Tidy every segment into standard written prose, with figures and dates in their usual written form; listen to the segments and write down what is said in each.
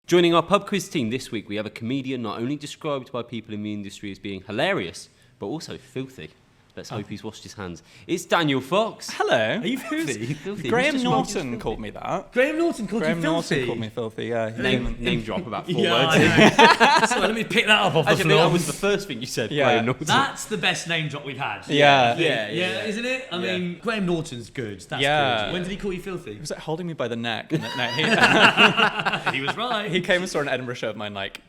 Joining our pub quiz team this week, we have a comedian not only described by people in the industry as being hilarious, but also filthy. Let's hope he's washed his hands. It's Daniel Foxx. Hello. Are you filthy? Graham Norton called me that. Graham Norton called you filthy? Graham Norton called me filthy, yeah. Name drop about 4 Yeah, words. I know. So let me pick that up off the Actually, floor. that was the first thing you said, Yeah. Graham Norton. That's the best name drop we've had. Yeah. Yeah, isn't it? I mean, Graham Norton's good. That's Yeah. good. When did he call you filthy? He was like holding me by the neck. And no, He was right. he came and saw an Edinburgh show of mine like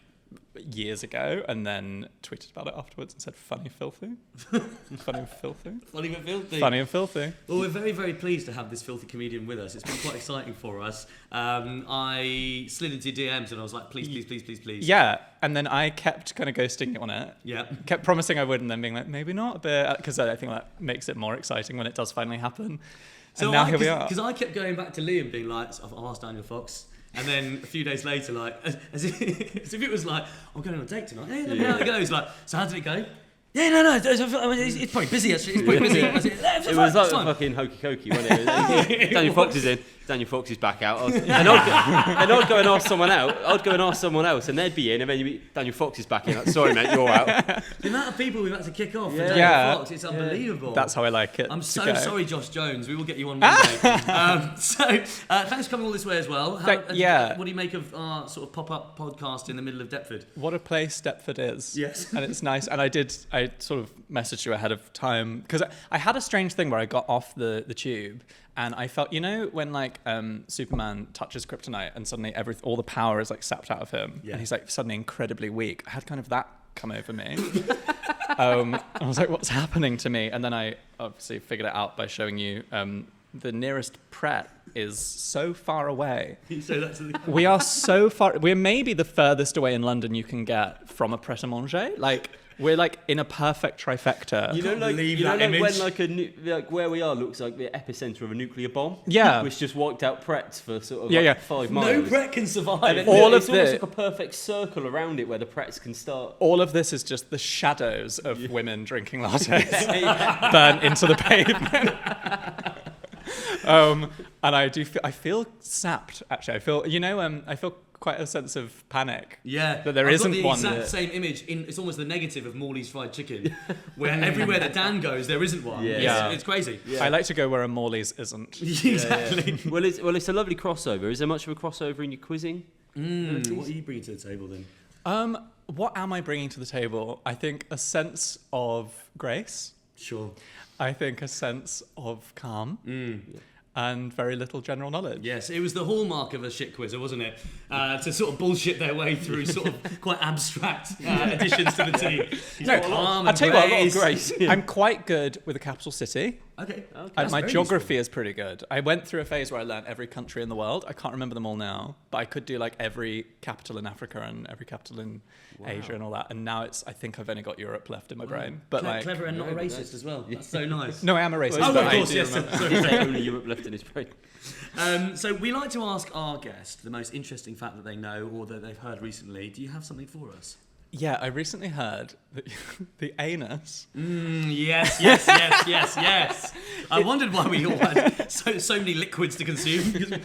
years ago and then tweeted about it afterwards and said, funny filthy. Funny and filthy. Funny but filthy. Funny and filthy. Well, we're very, very pleased to have this filthy comedian with us. It's been quite exciting for us. I slid into DMs and I was like, please. Yeah, and then I kept kind of ghosting on it. Yeah. Kept promising I would and then being like, maybe not a bit, because I think that makes it more exciting when it does finally happen. So and now here we are. Because I kept going back to Liam being like, I've asked Daniel Foxx. And then a few days later, like, as if it was like, I'm going on a date tonight. Hey, let me know how it goes. Like, so how did it go? Yeah, no, it's probably busy actually. It's probably busy. It was like a fucking hokey cokey, wasn't it? Daniel Foxx is in. Daniel Foxx is back out. And I'd go and ask someone else, and they'd be in, and then you'd be, Daniel Foxx is back in. Like, sorry, mate, you're out. The amount of people we've had to kick off for Yeah. Daniel Foxx, it's unbelievable. That's how I like it. I'm so sorry, Josh Jones. We will get you on Monday. Thanks for coming all this way as well. What do you make of our sort of pop-up podcast in the middle of Deptford? What a place Deptford is. Yes. And it's nice. And I sort of messaged you ahead of time because I had a strange thing where I got off the tube and I felt, you know, when like Superman touches kryptonite and suddenly all the power is like sapped out of him and he's like suddenly incredibly weak. I had kind of that come over me. I was like, what's happening to me? And then I obviously figured it out by showing you the nearest Pret is so far away. So that's We are so far. We're maybe the furthest away in London you can get from a Pret-a-Manger. Like, we're like in a perfect trifecta. You know, like image. when like where we are looks like the epicenter of a nuclear bomb. Yeah. Which just wiped out Pretz for sort of 5 miles. No Pret can survive. And it's almost like a perfect circle around it where the Pretz can start. All of this is just the shadows of women drinking lattes burnt into the pavement. And I feel sapped. Actually, I feel quite a sense of panic. Yeah, that there I've isn't got the one. Exact same image. It's almost the negative of Morley's fried chicken, where everywhere that Dan goes, there isn't one. Yeah. It's crazy. Yeah. I like to go where a Morley's isn't. Exactly. Yeah. Well, it's a lovely crossover. Is there much of a crossover in your quizzing? What are you bringing to the table then? What am I bringing to the table? I think a sense of grace. Sure. I think a sense of calm. And very little general knowledge. Yes, it was the hallmark of a shit quizzer, wasn't it? To sort of bullshit their way through sort of quite abstract additions to the team. I'll tell you what, a lot of grace. I'm quite good with a capital city. Okay. And my geography is pretty good. I went through a phase where I learned every country in the world. I can't remember them all now, but I could do like every capital in Africa and every capital in Asia and all that. And now I think I've only got Europe left in my brain. But clever and not a racist as well. That's so nice. No, I am a racist. Oh, but of I course, do yes. remember. Sorry. Only Europe left in his brain. So we like to ask our guest the most interesting fact that they know or that they've heard recently. Do you have something for us? Yeah, I recently heard that the anus. Yes. I wondered why we all had so many liquids to consume.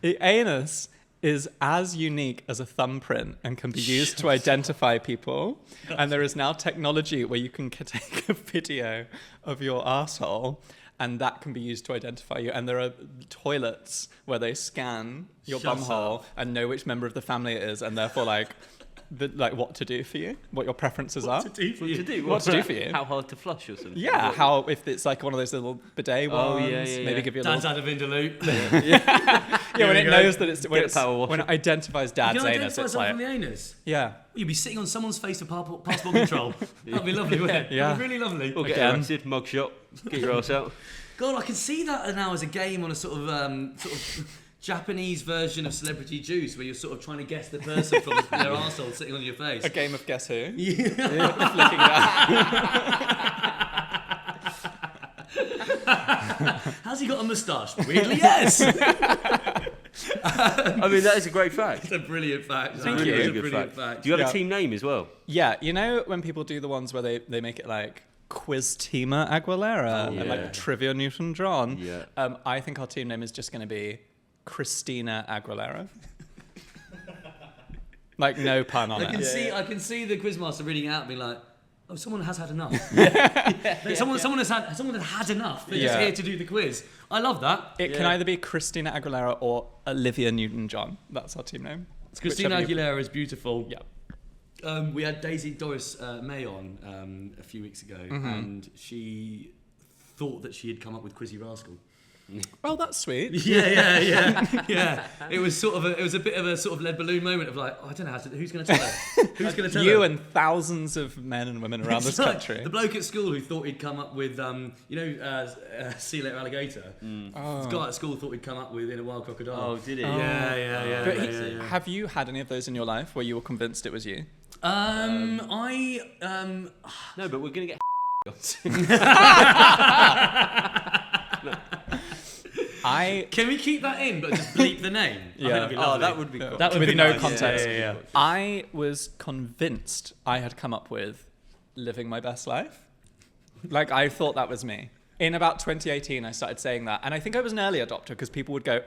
The anus is as unique as a thumbprint and can be used to identify people. And there is now technology where you can take a video of your arsehole and that can be used to identify you. And there are toilets where they scan your bumhole and know which member of the family it is and therefore what to do for you, what your preferences are. What to do for you. How hard to flush or something. Yeah, if it's like one of those little bidet ones, maybe give you a Dad's little... had a Vindaloo. when it knows that it's... when When it identifies Dad's anus, it's like... from the anus? Yeah. You'd be sitting on someone's face for passport control. That'd be lovely, wouldn't it? Yeah. That'd be really lovely. Or get arrested, mugshot, get your ass out. God, I can see that now as a game on a sort of Japanese version of Celebrity Juice, where you're sort of trying to guess the person from their arsehole sitting on your face. A game of Guess Who? Yeah. Flicking Has he got a moustache? Weirdly, yes. I mean, that is a great fact. It's a brilliant fact. Thank you. It's a brilliant fact. Do you have a team name as well? Yeah, you know when people do the ones where they make it like Quiz Teamer Aguilera and like Trivia Newton John? Yeah. I think our team name is just going to be Christina Aguilera. Like no pun on I can it. I can see the quizmaster reading it out, and being like, "Oh, someone has had enough. Someone has had enough. They're just here to do the quiz." I love that. It can either be Christina Aguilera or Olivia Newton-John. That's our team name. Christina Aguilera is beautiful. Yeah. We had Daisy Doris May on a few weeks ago, and she thought that she had come up with Quizzy Rascal. Oh, that's sweet. Yeah. It was a bit of a sort of lead balloon moment of like, I don't know who's going to tell her. Who's going to tell her? You and thousands of men and women around this country. The bloke at school who thought he'd come up with, sea later alligator. The guy at school thought he'd come up with in a wild crocodile. Oh, did he? Yeah. But have you had any of those in your life where you were convinced it was you? No, but we're gonna get. Can we keep that in, but just bleep the name? Yeah. That would be cool. That would With be no nice. context. Yeah. I was convinced I had come up with living my best life. Like, I thought that was me. In about 2018, I started saying that. And I think I was an early adopter because people would go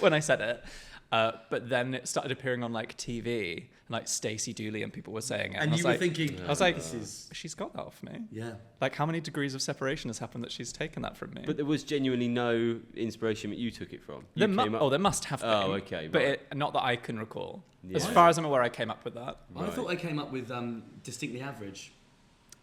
when I said it. But then it started appearing on like TV, and like Stacey Dooley and people were saying it. And you were thinking, I was like, she's got that off me. Yeah. Like, how many degrees of separation has happened that she's taken that from me? But there was genuinely no inspiration that you took it from. There must have been. Oh, okay. But Right. not that I can recall. Yeah. As far as I'm aware, I came up with that. I thought I came up with distinctly average.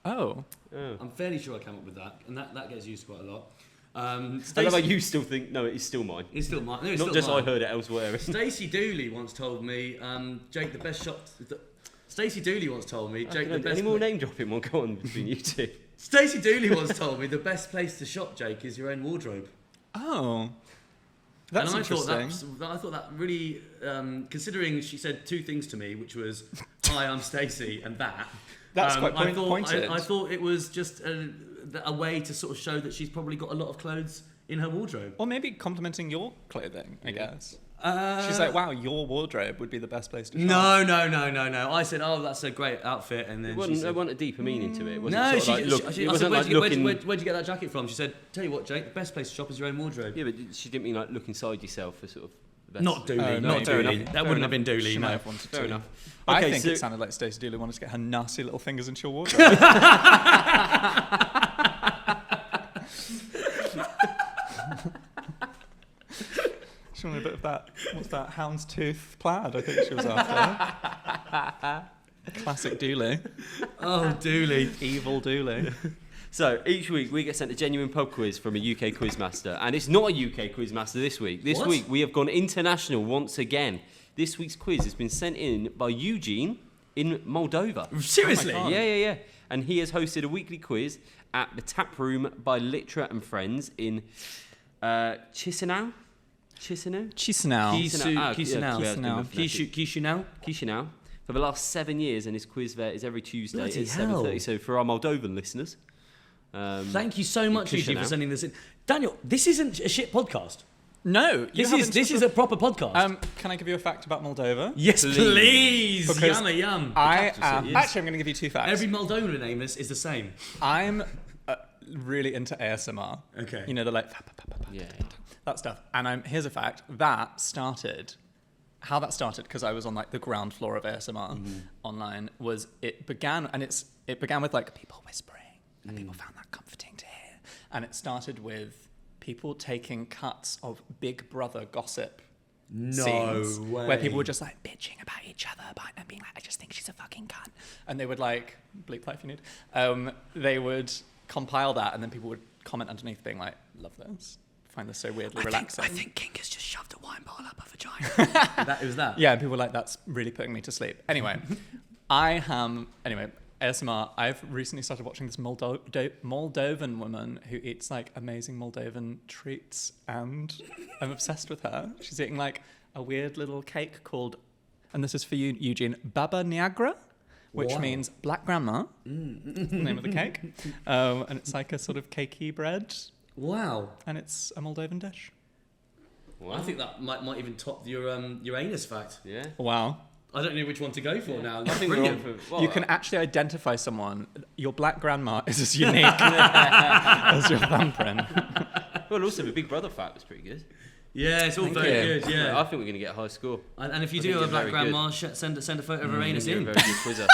Oh. Oh. I'm fairly sure I came up with that, and that gets used quite a lot. I love how you still think, no, it's still mine. It's still mine. No, it's Not still just mine. I heard it elsewhere. Stacey Dooley once told me, Jake, the best shop. Stacey Dooley once told me, Jake, the best. Any more name dropping will go on between you two. Stacey Dooley once told me the best place to shop, Jake, is your own wardrobe. Oh. That's and interesting. I thought that really, considering she said two things to me, which was, "Hi, I'm Stacey," and that. That's quite pointed. I thought it was just a way to sort of show that she's probably got a lot of clothes in her wardrobe. Or maybe complimenting your clothing, I guess. She's like, wow, your wardrobe would be the best place to shop. No. I said, oh, that's a great outfit. And then There wasn't a deeper meaning to it. It wasn't no, sort of like, she it I wasn't said, like looking... where'd you get that jacket from? She said, tell you what, Jake, the best place to shop is your own wardrobe. Yeah, but she didn't mean like look inside yourself for sort of... the best- Not Dooley, no, not fair Dooley. enough. That wouldn't have been Dooley, She no. might have wanted Fair to. enough. I Okay, think so- it sounded like Stacey Dooley wanted to get her nasty little fingers into your wardrobe. She wanted a bit of that, what's that, houndstooth plaid, I think she was after. Classic Dooley. Oh, Dooley. Evil Dooley. So each week we get sent a genuine pub quiz from a UK quizmaster, and it's not a UK quizmaster this week. This What? week we have gone international once again. This week's quiz has been sent in by Eugene in Moldova. Seriously? God. Yeah. And he has hosted a weekly quiz at the Taproom by Litra and Friends in Chisinau. Chisinau. Chisinau. For the last 7 years, and his quiz there is every Tuesday Bloody at hell. 7:30. So for our Moldovan listeners, Thank you so much, Eugene, for Chisinau. sending this in. Daniel, this isn't a shit podcast. No, This is a proper podcast. Can I give you a fact about Moldova? yes, please. Because Yum. I capital am city is- actually. I'm going to give you two facts. Every Moldovan name is the same. I'm really into ASMR. Okay. You know, the like yeah. that stuff. And here's a fact that started. How that started, because I was on like the ground floor of ASMR online, was it began with like people whispering, and people found that comforting to hear. And it started with people taking cuts of Big Brother gossip scenes, way. where people were just like bitching about each other, and being like, I just think she's a fucking cunt. And they would like, bleep that if you need, they would compile that, and then people would comment underneath being like, love this. Find this so weirdly relaxing. I think King has just shoved a wine bottle up her vagina. That was that. Yeah, and people were like, that's really putting me to sleep. Anyway, ASMR, I've recently started watching this Moldovan woman who eats like amazing Moldovan treats, and I'm obsessed with her. She's eating like a weird little cake called, and this is for you, Eugene, Baba Niagara, which Wow. means black grandma. That's the name of the cake. And it's like a sort of cakey bread, Wow. and it's a Moldovan dish. Wow. I think that might even top your anus fact. Yeah. Wow. I don't know which one to go for now. I That's think we're on brilliant. for, well, You can actually identify someone. Your black grandma is as unique as your thumbprint. Well, also the Big Brother fact was pretty good. Yeah, it's all Thank very you. good. Yeah. I think we're going to get a high score. And if you I do think have a you're black very grandma, send a photo of her anus You're a in. very good quizzer.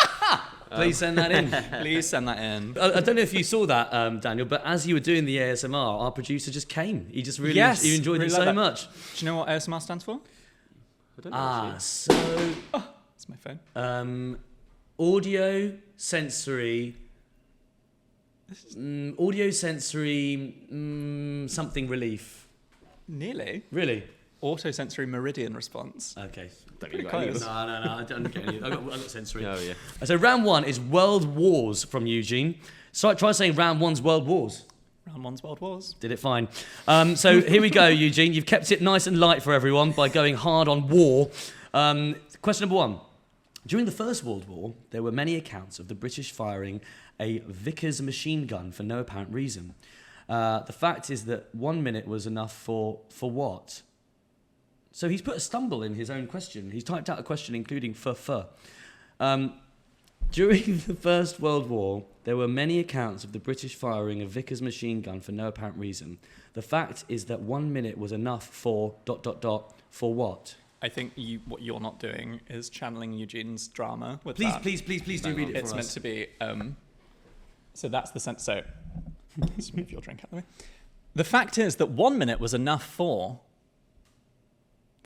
Please send that in. Please send that in. I don't know if you saw that, Daniel, but as you were doing the ASMR, our producer just came. He just really Yes, he enjoyed really it like so that. much. Do you know what ASMR stands for? I don't know. actually. So It's my phone. audio sensory something relief. Nearly. Really? Autosensory meridian response. Okay. Don't Pretty you got any close. of No, I don't get any. I got sensory. them? Oh, yeah. So round one is World Wars from Eugene. So try saying round one's World Wars. Round one's World Wars. Did it fine. So here we go, Eugene. You've kept it nice and light for everyone by going hard on war. Question number one. During the First World War, there were many accounts of the British firing a Vickers machine gun for no apparent reason. The fact is that 1 minute was enough for what? So he's put a stumble in his own question. He's typed out a question including for. During the First World War, there were many accounts of the British firing a Vickers machine gun for no apparent reason. The fact is that 1 minute was enough for ... for what? I think what you're not doing is channeling Eugene's drama with Please, that. please do read it It's for meant us. to be. So that's the sense. So just move your drink out of the way. The fact is that 1 minute was enough for.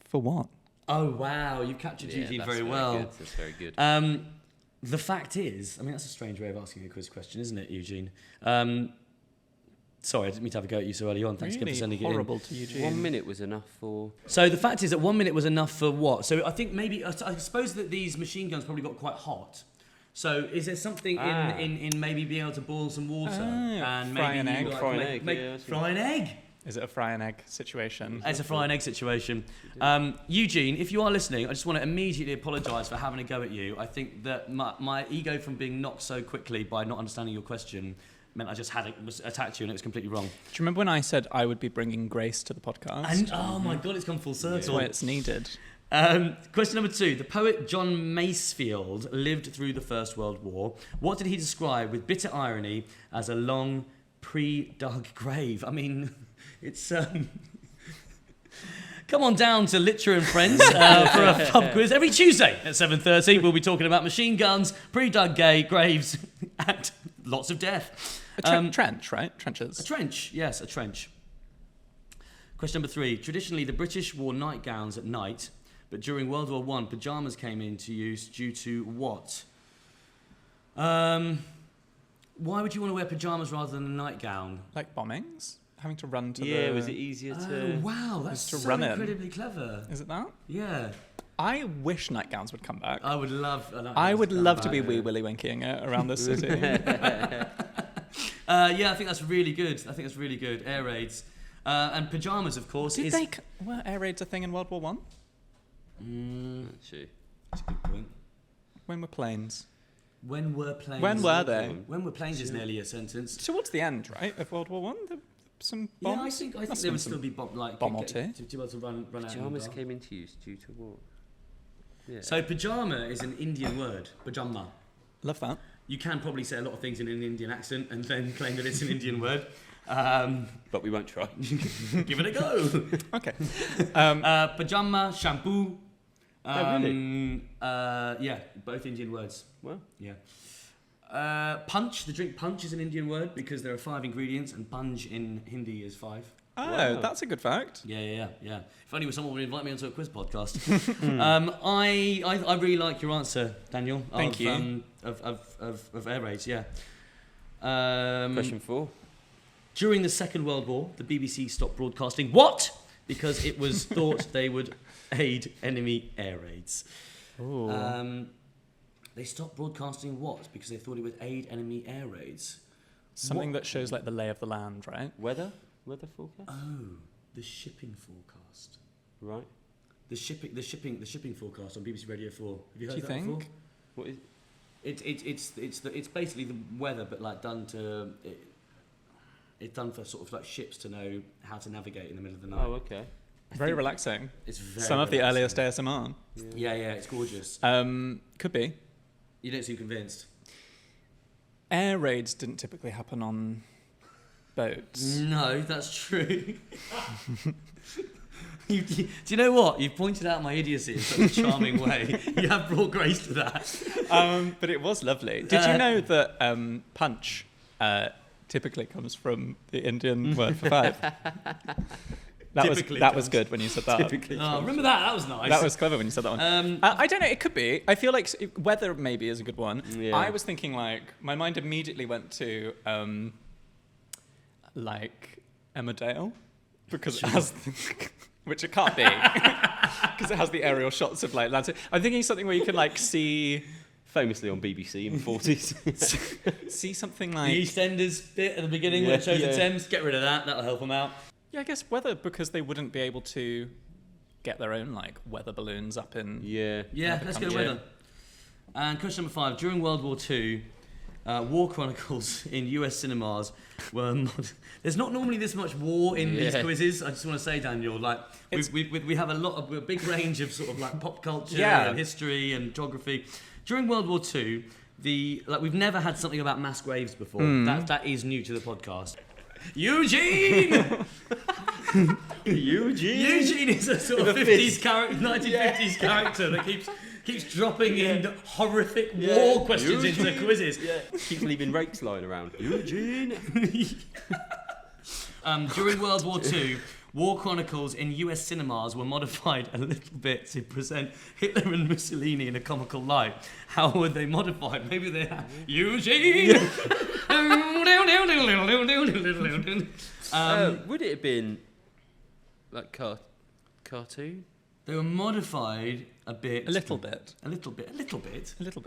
For what? Oh, wow, you've captured Yeah, Eugene that's very well. Good. That's very good. The fact is, I mean, that's a strange way of asking a quiz question, isn't it, Eugene? Sorry, I didn't mean to have a go at you so early on. Thanks again for Really sending it in. horrible to Eugene. 1 minute was enough for... So the fact is that 1 minute was enough for what? So I think maybe, I suppose that these machine guns probably got quite hot. So is there something in maybe being able to boil some water and fry maybe an egg? Fry an egg, yeah, that's fry an egg? Is it a fry and egg situation? It's a fry and egg situation. Eugene, if you are listening, I just want to immediately apologise for having a go at you. I think that my ego from being knocked so quickly by not understanding your question meant I just attacked you and it was completely wrong. Do you remember when I said I would be bringing grace to the podcast? And oh my God, it's come full circle. That's why it's needed. Question number two. The poet John Masefield lived through the First World War. What did he describe with bitter irony as a long, pre-dug grave? I mean, it's... Come on down to Litra Friends for a pub quiz. Every Tuesday at 7:30, we'll be talking about machine guns, pre-dug graves, and lots of death. Trench, right? Trenches. A trench, yes, a trench. Question number three. Traditionally, the British wore nightgowns at night, but during World War I, pyjamas came into use due to what? Why would you want to wear pyjamas rather than a nightgown? Like bombings? Having to run to the... Yeah, was it easier to... Oh, wow, that's to so run in. incredibly clever. Is it that? Yeah. I wish nightgowns would come back. I would love... I would love to be wee willy winking it around the city. Yeah, I think that's really good. Air raids. And pyjamas, of course, Did they... Were air raids a thing in World War One? Actually. That's a good point. When were planes? When were planes... When were they? When were planes is nearly a sentence. Towards the end, right, of World War One? Some bombs? Yeah, I think Must there have would been still be bomb or two. to be able to run out. Pyjamas and came into use due to what? Yeah. So pyjama is an Indian word. Pajama. Love that. You can probably say a lot of things in an Indian accent and then claim that it's an Indian word. But we won't try. give it a go. Okay. Pajama, shampoo. Really? Yeah, both Indian words. Well, Yeah. Punch, the drink punch is an Indian word because there are 5 ingredients and punch in Hindi is 5. Oh, Wow. that's a good fact. Yeah. If only someone would invite me onto a quiz podcast. I really like your answer, Daniel. Thank you. Of air raids, yeah. question 4. During the Second World War, the BBC stopped broadcasting what? Because it was thought they would aid enemy air raids. Ooh. They stopped broadcasting what? Because they thought it would aid enemy air raids. Something that shows like the lay of the land, right? Weather forecast? Oh, the shipping forecast. Right. The shipping forecast on BBC Radio 4. Have you heard Do you that think? before? What is... It's basically the weather, but like done to it's done for sort of like ships to know how to navigate in the middle of the night. Oh, okay. Very relaxing. It's very Some of the relaxing. earliest ASMR. Yeah, it's gorgeous. Could be. You don't seem convinced. Air raids didn't typically happen on boats. No, that's true. Do you know what? You've pointed out my idiocy in such a charming way. You have brought grace to that. But it was lovely. Did you know that punch typically comes from the Indian word for five? That was good when you said that. Oh, remember that? That was nice. That was clever when you said that one. I don't know. It could be. I feel like weather maybe is a good one. Yeah. I was thinking like my mind immediately went to like Emmerdale because it has, which it can't be because it has the aerial shots of like Atlantic. I'm thinking something where you can like see. Famously on BBC in the 40s. See something like the EastEnders bit at the beginning where it shows the Thames. Get rid of that. That'll help them out. Yeah, I guess weather because they wouldn't be able to get their own like weather balloons up in. Yeah. Yeah, let's go weather. And question number 5. During World War II, war chronicles in US cinemas were. There's not normally this much war in these quizzes. I just want to say, Daniel, like we have a big range of sort of like pop culture and history and geography. During World War II, we've never had something about mass graves before. That is new to the podcast. Eugene! Eugene is a sort of 50s character, 1950s character that keeps dropping in horrific war questions into quizzes. Yeah. Keeps leaving rakes lying around. Eugene! During World War II, war chronicles in US cinemas were modified a little bit to present Hitler and Mussolini in a comical light. How were they modified? Maybe they had Eugene! Would it have been like cartoon? They were modified a bit. A little bit. A little bit.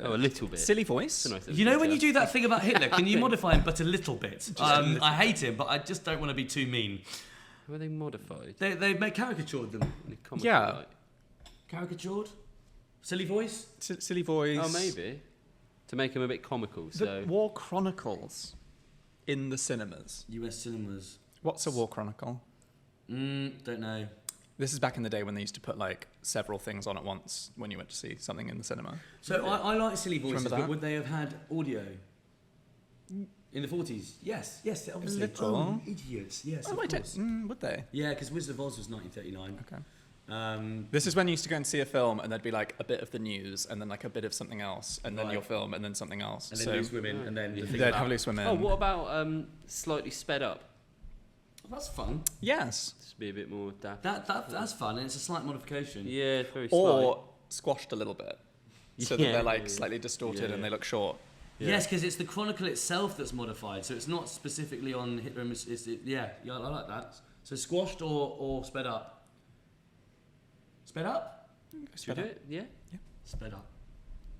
Oh, a little bit. Silly voice. You know when you do that thing about Hitler, can you modify him but a little bit? I hate him, but I just don't want to be too mean. Were they modified? They make caricatured them. Yeah. Caricatured? Silly voice? Silly voice. Oh, maybe. To make them a bit comical, The War Chronicles in the cinemas. US cinemas. What's a War Chronicle? Don't know. This is back in the day when they used to put like several things on at once when you went to see something in the cinema. So I like silly voices, Remember that? but would they have had audio? In the 40s? Yes, obviously. little. Oh, idiots. Yes, of course. Would they? Yeah, because Wizard of Oz was 1939. Okay. This is when you used to go and see a film and there'd be like a bit of the news and then like a bit of something else and then your film and then something else. And then loose women and then the thing they'd about... have loose women. Oh, what about slightly sped up? That's fun. Yes. Just be a bit more daft. That's fun, and it's a slight modification. Yeah, it's very slight. Or squashed a little bit. So that Yeah. they're like slightly distorted and they look short. Yeah. Yes, because it's the chronicle itself that's modified, so it's not specifically on Hitler. I like that. So squashed or sped up. Sped up? Should we do it? Yeah? Sped up.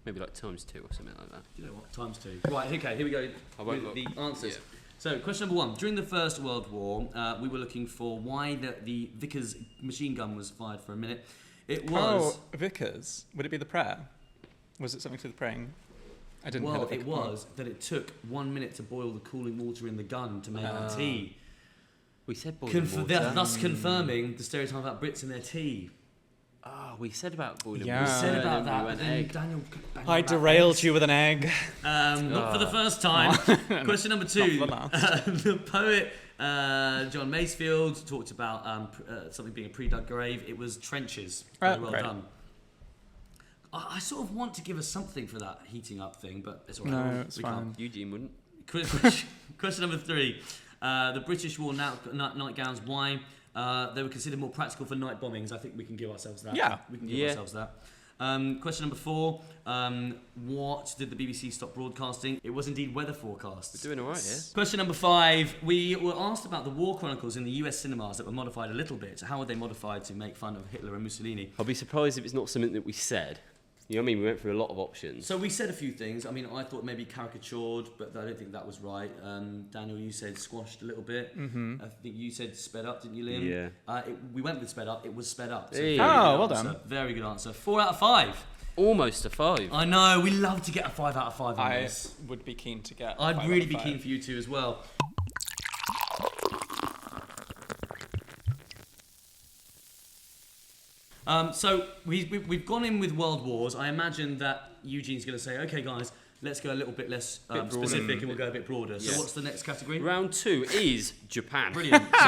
Maybe like times 2 or something like that. You know what? Times 2. Right. Okay. Here we go. I won't with look. the answers. Yeah. So, question number 1. During the First World War, we were looking for why the Vickers machine gun was fired for a minute. It was... Oh, Vickers. Would it be the prayer? Was it something to the praying? I didn't hear the Vickers. It was that it took 1 minute to boil the cooling water in the gun to make the tea. We said boiling water. Thus confirming the stereotype about Brits and their tea. Oh, we said about boiling Yeah. water. We said about and that, we but went then egg. Daniel... I derailed you with an egg. Not for the first time. Question number 2. Not for The poet John Masefield talked about something being a pre-dug grave. It was trenches. Very well great. done. I sort of want to give us something for that heating up thing, but it's all right. No, it's We fine. can't. Eugene wouldn't. Question number 3. The British wore nightgowns. Why? They were considered more practical for night bombings. I think we can give ourselves that. Yeah. We can give ourselves that. Question number 4. What did the BBC stop broadcasting? It was indeed weather forecasts. We're doing all right here. Question number 5. We were asked about the war chronicles in the US cinemas that were modified a little bit. So how were they modified to make fun of Hitler and Mussolini? I'll be surprised if it's not something that we said. You know what I mean? We went through a lot of options. So we said a few things. I mean, I thought maybe caricatured, but I don't think that was right. Daniel, you said squashed a little bit. Mm-hmm. I think you said sped up, didn't you, Liam? Yeah. We went with sped up. It was sped up. So Hey. very Oh, good well answer. done. Very good answer. 4 out of 5. Almost a 5. I know. We love to get a 5 out of 5 on I this. would be keen to get. I'd 5 really out of be 5. keen for you to as well. So we've gone in with World Wars. I imagine that Eugene's going to say, okay, guys, let's go a little bit less broader. specific, and we'll go a bit broader. So Yeah. what's the next category? Round 2 is Japan. Brilliant. So,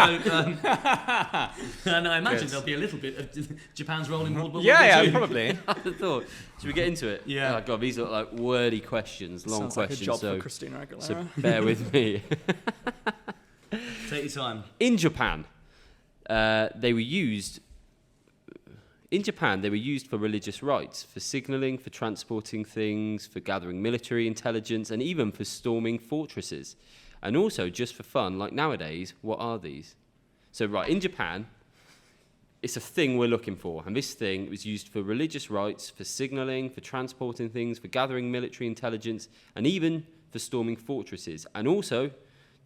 and I imagine Good. there'll be a little bit of Japan's role in World War Yeah, II. yeah, probably. I thought, should we get into it? Yeah. Oh, God, these are like wordy questions, long Sounds questions. like a job so, for Christina Aguilera. so bear with me. Take your time. In Japan, they were used for religious rites, for signalling, for transporting things, for gathering military intelligence, and even for storming fortresses. And also just for fun, like nowadays, what are these? So, right, in Japan, it's a thing we're looking for. And this thing was used for religious rites, for signalling, for transporting things, for gathering military intelligence, and even for storming fortresses. And also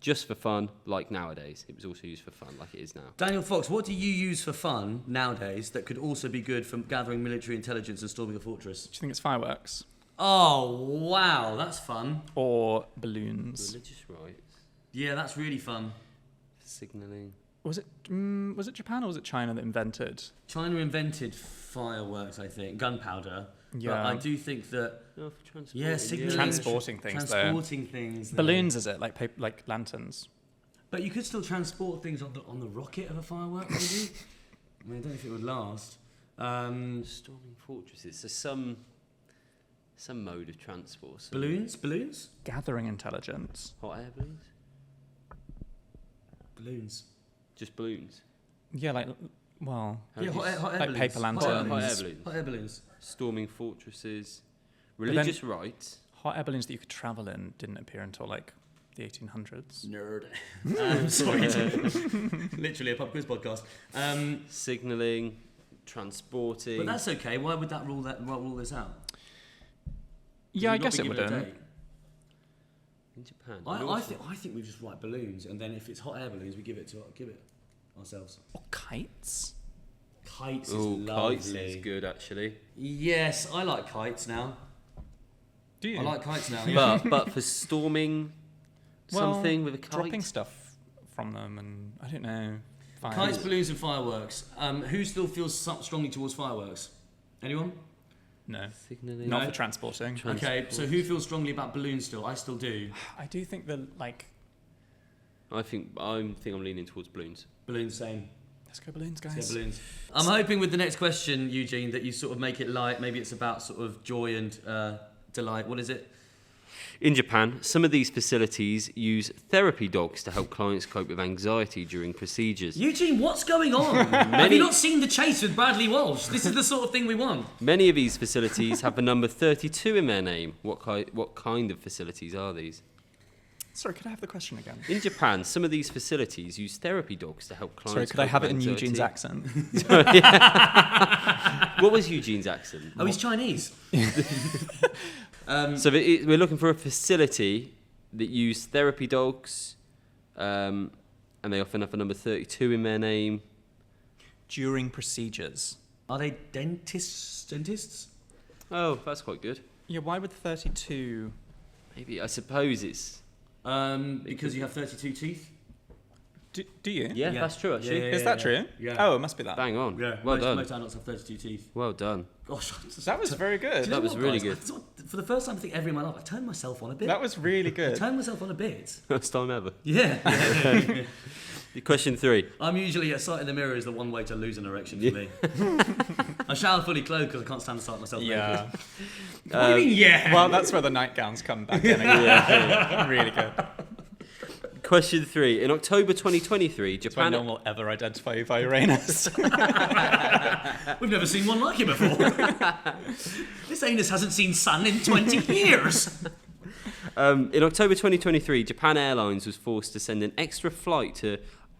just for fun, like nowadays. It was also used for fun, like it is now. Daniel Foxx, what do you use for fun nowadays that could also be good for gathering military intelligence and storming a fortress? Do you think it's fireworks? Oh, wow, that's fun. Or balloons? Religious rites, Yeah, that's really fun. signalling. Was it Japan or was it China that invented? China invented fireworks, I think, gunpowder. Yeah. But I do think that, Oh, for transporting. yeah, signalling, Transporting things, though. transporting things. Balloons, is it? Like paper, like lanterns? But you could still transport things on the rocket of a firework, maybe. I mean, I don't know if it would last. Storming fortresses. So some mode of transport. So Balloons. Gathering intelligence. hot air balloons? Balloons. Just balloons. Yeah, like, well, How Yeah, do you hot air like balloons. paper Hot air lanterns. Hot air balloons. balloons. Hot air balloons. Storming fortresses. then- Religious rites. hot air balloons that you could travel in didn't appear until like the 1800s. Nerd. Sorry. Literally a pub quiz podcast. Signalling. Transporting. But that's okay. Why would that rule this out? Yeah, I Would you not guess be it given a wouldn't. date? in Japan. I think we just write balloons, and then if it's hot air balloons, we give it ourselves. Or kites? Kites is Oh, lovely. kites is good actually. Yes, I like kites now. Do you? I like kites now. Yeah. But for storming something with a kite. Dropping stuff from them, and I don't know. Fires. Kites, balloons, and fireworks. Who still feels strongly towards fireworks? Anyone? No, Signalling. not No. for transporting. Okay, so who feels strongly about balloons still? I still do. I do think that, like, I think I'm leaning towards balloons. Balloons, same. let's go balloons, Yeah, guys. balloons. I'm hoping with the next question, Eugene, that you sort of make it light. Maybe it's about sort of joy and delight. What is it? In Japan, some of these facilities use therapy dogs to help clients cope with anxiety during procedures. Eugene, what's going on? Have you not seen The Chase with Bradley Walsh? This is the sort of thing we want. Many of these facilities have the number 32 in their name. What kind of facilities are these? Sorry, could I have the question again? In Japan, some of these facilities use therapy dogs to help clients Sorry, could I cope have with it in anxiety. Eugene's accent? What was Eugene's accent? Oh, he's Chinese. So we're looking for a facility that use therapy dogs, and they often have the number 32 in their name. During procedures. Are they dentists? Oh, that's quite good. Yeah, why would 32... Maybe, I suppose it's... Because you have 32 teeth. Do you? Yeah, Yeah. that's true, actually. Yeah, Is that true? Yeah. Oh, it must be that. Bang on. Yeah. Well most, done. Most adults have 32 teeth. Well done. Gosh. That was very Do you good. know That was what, really guys? good. I thought, for the first time I think ever in my life, I turned myself on a bit. That was really I good. turned myself on a bit. First time ever. Yeah. Question 3. I'm usually a sight in the mirror is the one way to lose an erection for me. I shower fully clothed because I can't stand the sight of myself Yeah. naked. What do you mean, yeah? Well, that's where the nightgowns come back in again. Really good. Question 3. In October 2023, That's Japan... why no one will ever identify you by Uranus. We've never seen one like it before. This anus hasn't seen sun in 20 years. In October 2023, Japan Airlines was forced to send an extra flight to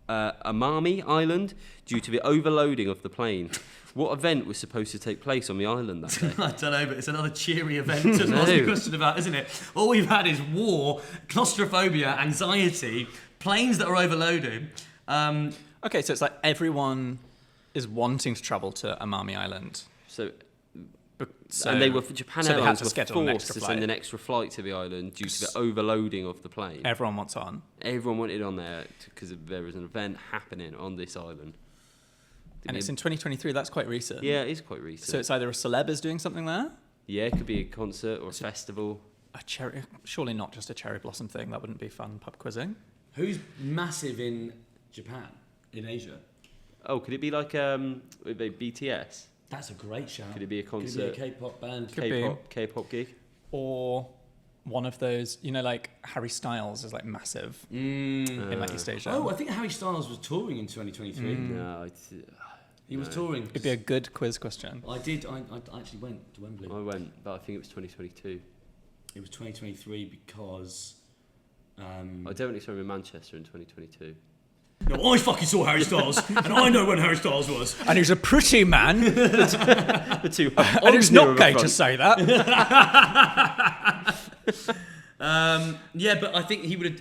Amami Island due to the overloading of the plane. What event was supposed to take place on the island that day? I don't know, but it's another cheery event to ask a question about, isn't it? All we've had is war, claustrophobia, anxiety, planes that are overloaded. Okay, so it's like everyone is wanting to travel to Amami Island. So, So, and they were Japan so they had Airlines to were schedule an forced extra to flight. send an extra flight to the island due to the overloading of the plane. Everyone wants on. Everyone wanted on there because there was an event happening on this island. And it's in 2023, that's quite recent. Yeah, it is quite recent. So it's either a celeb is doing something there. Yeah, it could be a concert or a festival. A cherry, surely not just a cherry blossom thing. That wouldn't be fun pub quizzing. Who's massive in Japan, in Asia? Oh, could it be like BTS? That's a great shout. Could it be a concert? Could it be a K-pop band? K-pop gig? Or one of those, like Harry Styles is like massive in like East Asia. Oh, I think Harry Styles was touring in 2023. No, He was touring. It'd be a good quiz question. I did. I actually went to Wembley. I went, but I think it was 2022. It was 2023 because. I definitely saw him in Manchester in 2022. No, I fucking saw Harry Styles, and I know when Harry Styles was. And he's a pretty man. The two. And it's not gay to say that. Yeah, but I think he would have.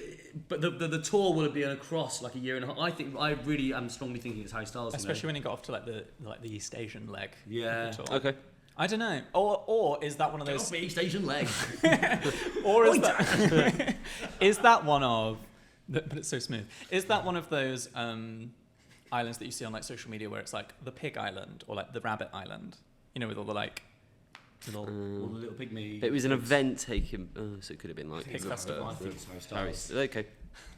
But the tour would have been across like a year and a half. I really am strongly thinking it's Harry Styles. Especially when he got off to like the East Asian leg. Yeah. of the tour. Okay. I don't know. Or is that one of Get those? off me, East Asian leg. Or is that? Is that one of? But it's so smooth. Is that one of those islands that you see on like social media where it's like the pig island or like the rabbit island? With all the like All the little pygmy. It was an event taken. So it could have been like Pig festival. I think it's Harry Styles. Okay.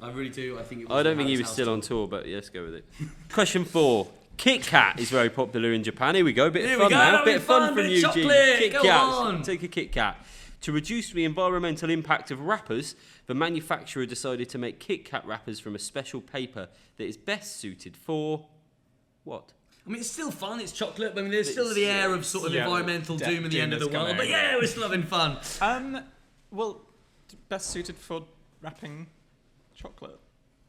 I really do. I think it was. I don't think he Harry's was still house on tour, but yeah, let's go with it. Question 4. Kit Kat is very popular in Japan. Here we go. Bit Here of we fun go, now. that'll Bit be of fun fun, from bit of Eugene. chocolate, Kit go Kat. on. Take a Kit Kat. To reduce the environmental impact of wrappers, the manufacturer decided to make Kit Kat wrappers from a special paper that is best suited for what? I mean, it's still fun. It's chocolate. I mean, there's still the air of sort of environmental doom at the end of the doom is world. But coming. yeah, we're still having fun. Well, best suited for wrapping chocolate,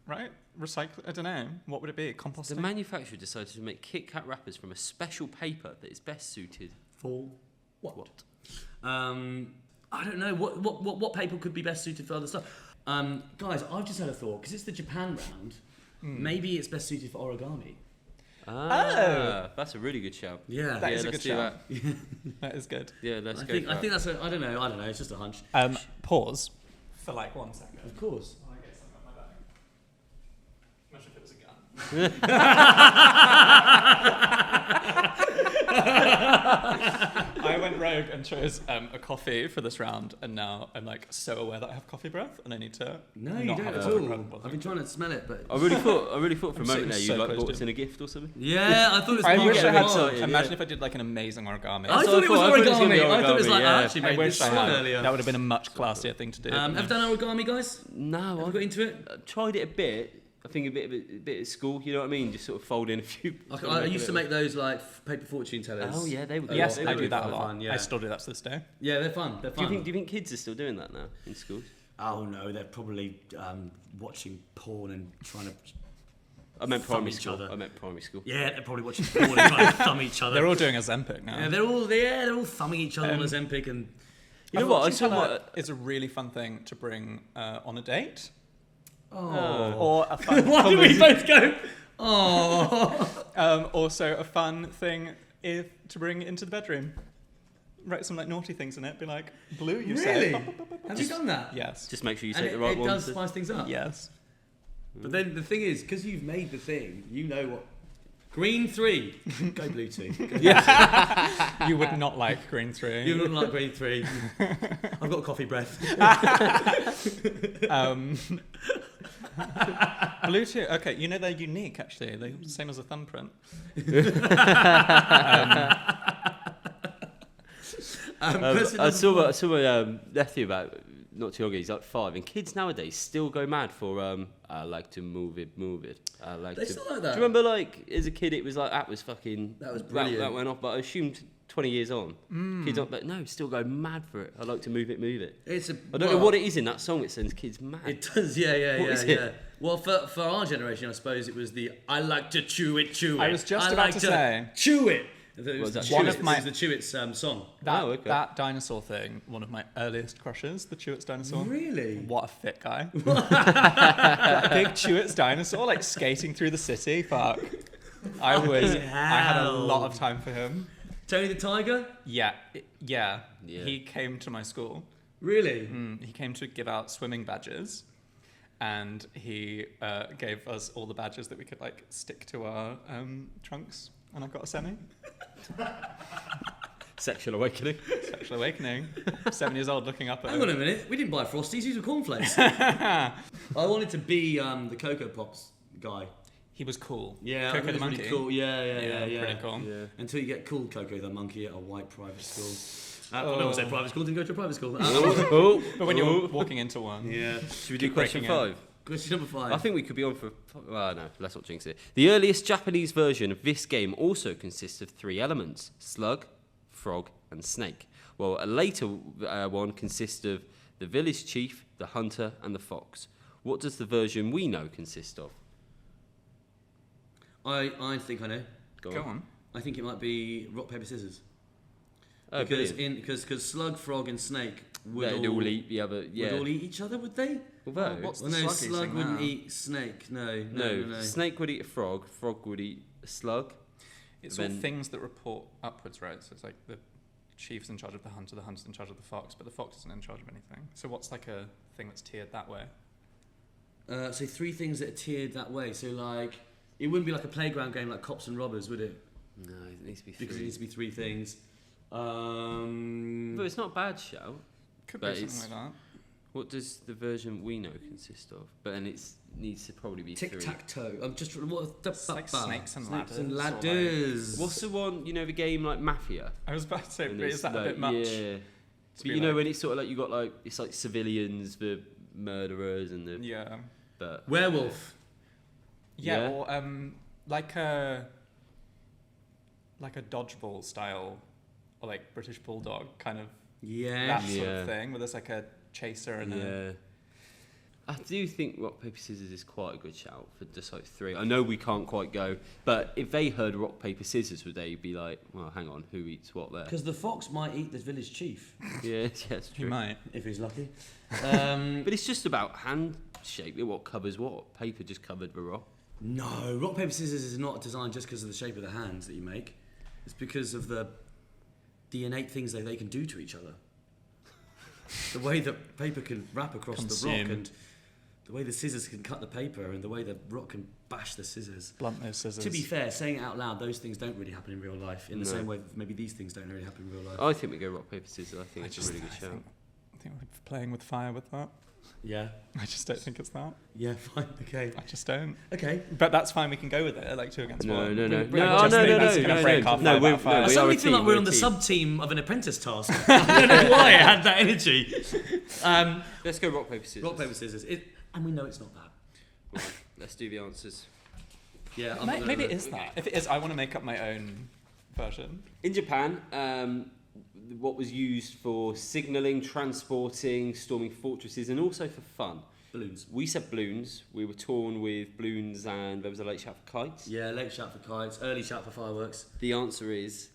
right? Recycle. I don't know. What would it be? Composting. The manufacturer decided to make Kit Kat wrappers from a special paper that is best suited For what? I don't know. What paper could be best suited for other stuff? Guys, I've just had a thought because it's the Japan round. Maybe it's best suited for origami. That's a really good shout. Yeah, That is a let's good do shout. that. That is good. Yeah, let's I go. think for it. that's a. I don't know. It's just a hunch. Pause for like 1 second. Of course. I get something on my bag. Imagine if it was a gun. I went rogue and chose a coffee for this round, and now I'm like so aware that I have coffee breath, and I need to No, not you don't have at coffee all. breath. I've been trying to smell it, but I really thought for a I'm moment there sitting you so like close bought to us in a gift or something. yeah, I thought it was. I part wish of I it. had. excited, Imagine yeah. if I did like an amazing origami. I thought it was I thought it was gonna be origami. I thought it was origami, like yeah. I actually I made wish this I one had. earlier. That would have been a much classier thing to do. Have done origami, guys? No, Have I you got into it? tried it a bit. I think a bit at school. You know what I mean? Just sort of fold in a few. I used to make those like paper fortune tellers. Oh yeah, they were. Yes, they I were do that a fun. lot. fun, yeah. I still do that to this day. Yeah, they're fun. They're Do fun. you think kids are still doing that now in schools? Oh no, they're probably watching porn and trying to. I meant Thumb primary each school. other. I meant primary school. Yeah, they're probably watching porn and trying to thumb each other. They're all doing a Zempic now. Yeah, they're all thumbing each other on Ozempic and. You know what? I Fortune saw teller my. is a really fun thing to bring on a date. Oh. Or a fun Why did we both go? Oh. also a fun thing to bring into the bedroom. Write some like naughty things in it. Be like, blue, you Really? say. Have you done that? Yes. Just make sure you And take the right it ones. does spice things up. Yes. But then the thing is, because you've made the thing, you know what. Green 3. Go blue 2. You would not like green 3. You look like green 3. I've got coffee breath. Blue 2. Okay, you know they're unique actually. They're the same as a thumbprint. I saw a nephew about not too long ago. He's like 5, and kids nowadays still go mad for I like to move it. I like They to. still like that. Do you remember like as a kid it was like that was fucking That was brilliant. That went off, but I assumed 20 years on, kids aren't. But no, still go mad for it. I like to move it. It's a. I don't know what it is in that song. It sends kids mad. It does, yeah. What is yeah. it? Well, for our generation, I suppose it was the I like to chew it. I was just I about like to say. chew it. It was that? the One Chewits. of my- It was the Chewits song. That dinosaur thing, one of my earliest crushes, the Chewits dinosaur. Really? What a fit guy. That big Chewits dinosaur, like skating through the city. Fuck. I had a lot of time for him. Tony the Tiger? Yeah. Yeah. He came to my school. Really? He came to give out swimming badges. And he gave us all the badges that we could like stick to our trunks. And I got a semi. Sexual awakening. Sexual awakening. 7 years old, looking up at. Hang on a minute, we didn't buy Frosties, these were cornflakes. I wanted to be the Cocoa Pops guy. He was cool. Yeah, Coco I the think it was monkey. really cool. Yeah. Pretty cool. Yeah. Until you get called Coco the monkey at a white private school. I Oh. don't want to say private school, didn't go to a private school. But when you're walking into one. Yeah. Should we do Keep question breaking 5? Question number 5. I think we could be on for... Well, no, let's not jinx it. The earliest Japanese version of this game also consists of 3 elements: slug, frog, and snake. Well, a later one consists of the village chief, the hunter, and the fox. What does the version we know consist of? I think I know. Go on. I think it might be rock, paper, scissors. Oh, Because brilliant. because slug, frog, and snake would They'd all eat the other... Yeah. would all eat each other, would they? Although... what's Well, the no, slug slug eating wouldn't now? eat snake. No. No, snake would eat a frog would eat a slug. It's all Then- things that report upwards, right? So it's like the chief's in charge of the hunter's in charge of the fox, but the fox isn't in charge of anything. So what's like a thing that's tiered that way? So 3 things that are tiered that way. So like, it wouldn't be like a playground game like Cops and Robbers, would it? No, it needs to be 3. Because it needs to be 3 things. But it's not a bad shout. Could But be it's- something like that. What does the version we know consist of? But then it needs to probably be 3. Tic-tac-toe. I'm just what the It's like snakes and ladders. or like- ladders. What's the one, you know, the game like Mafia? I was about to say, And but it's is that a like- bit much? Yeah. to But be you know like- when it's sort of like you got like it's like civilians, the murderers, and the Yeah. but Werewolf. Yeah, Yeah. or like a dodgeball style, or like British bulldog kind of Yeah. that sort Yeah. of thing, where there's like a chaser and a yeah. I do think rock paper scissors is quite a good shout for just like 3. I know we can't quite go, but if they heard rock paper scissors, would they be like, well, hang on, who eats what there? Because the fox might eat the village chief Yeah, it's he true. might. if he's lucky. But it's just about hand shape. What covers what? Paper just covered the rock. No, rock paper scissors is not designed just because of the shape of the hands that you make. It's because of the innate things that they can do to each other. The way that paper can wrap across the rock, Consume. and the way the scissors can cut the paper, and the way the rock can bash the scissors. Blunt those scissors. To be fair, saying it out loud, those things don't really happen in real life. In the No. same way that maybe these things don't really happen in real life. I think we go rock paper scissors. I think it's a really good shout. I think we're playing with fire with that. Yeah. I just don't think it's that. Yeah. Fine. Okay. I just don't. Okay. But that's fine. We can go with it. Like 2 against 1. No. We're No, just no, gonna break our no, five we're- out of five. no, I we suddenly are a feel like team, we're we're on a the team. sub-team of an apprentice task. I don't know why I had that energy. Let's go rock paper scissors. Rock, paper, scissors. And we know it's not that. Right, let's do the answers. Yeah, I'm not gonna Maybe it look. is that. If it is, I want to make up my own version. In Japan, what was used for signalling, transporting, storming fortresses, and also for fun. Balloons. We said balloons. We were torn with balloons, and there was a late shout for kites. Yeah, late shout for kites, early shout for fireworks. The answer is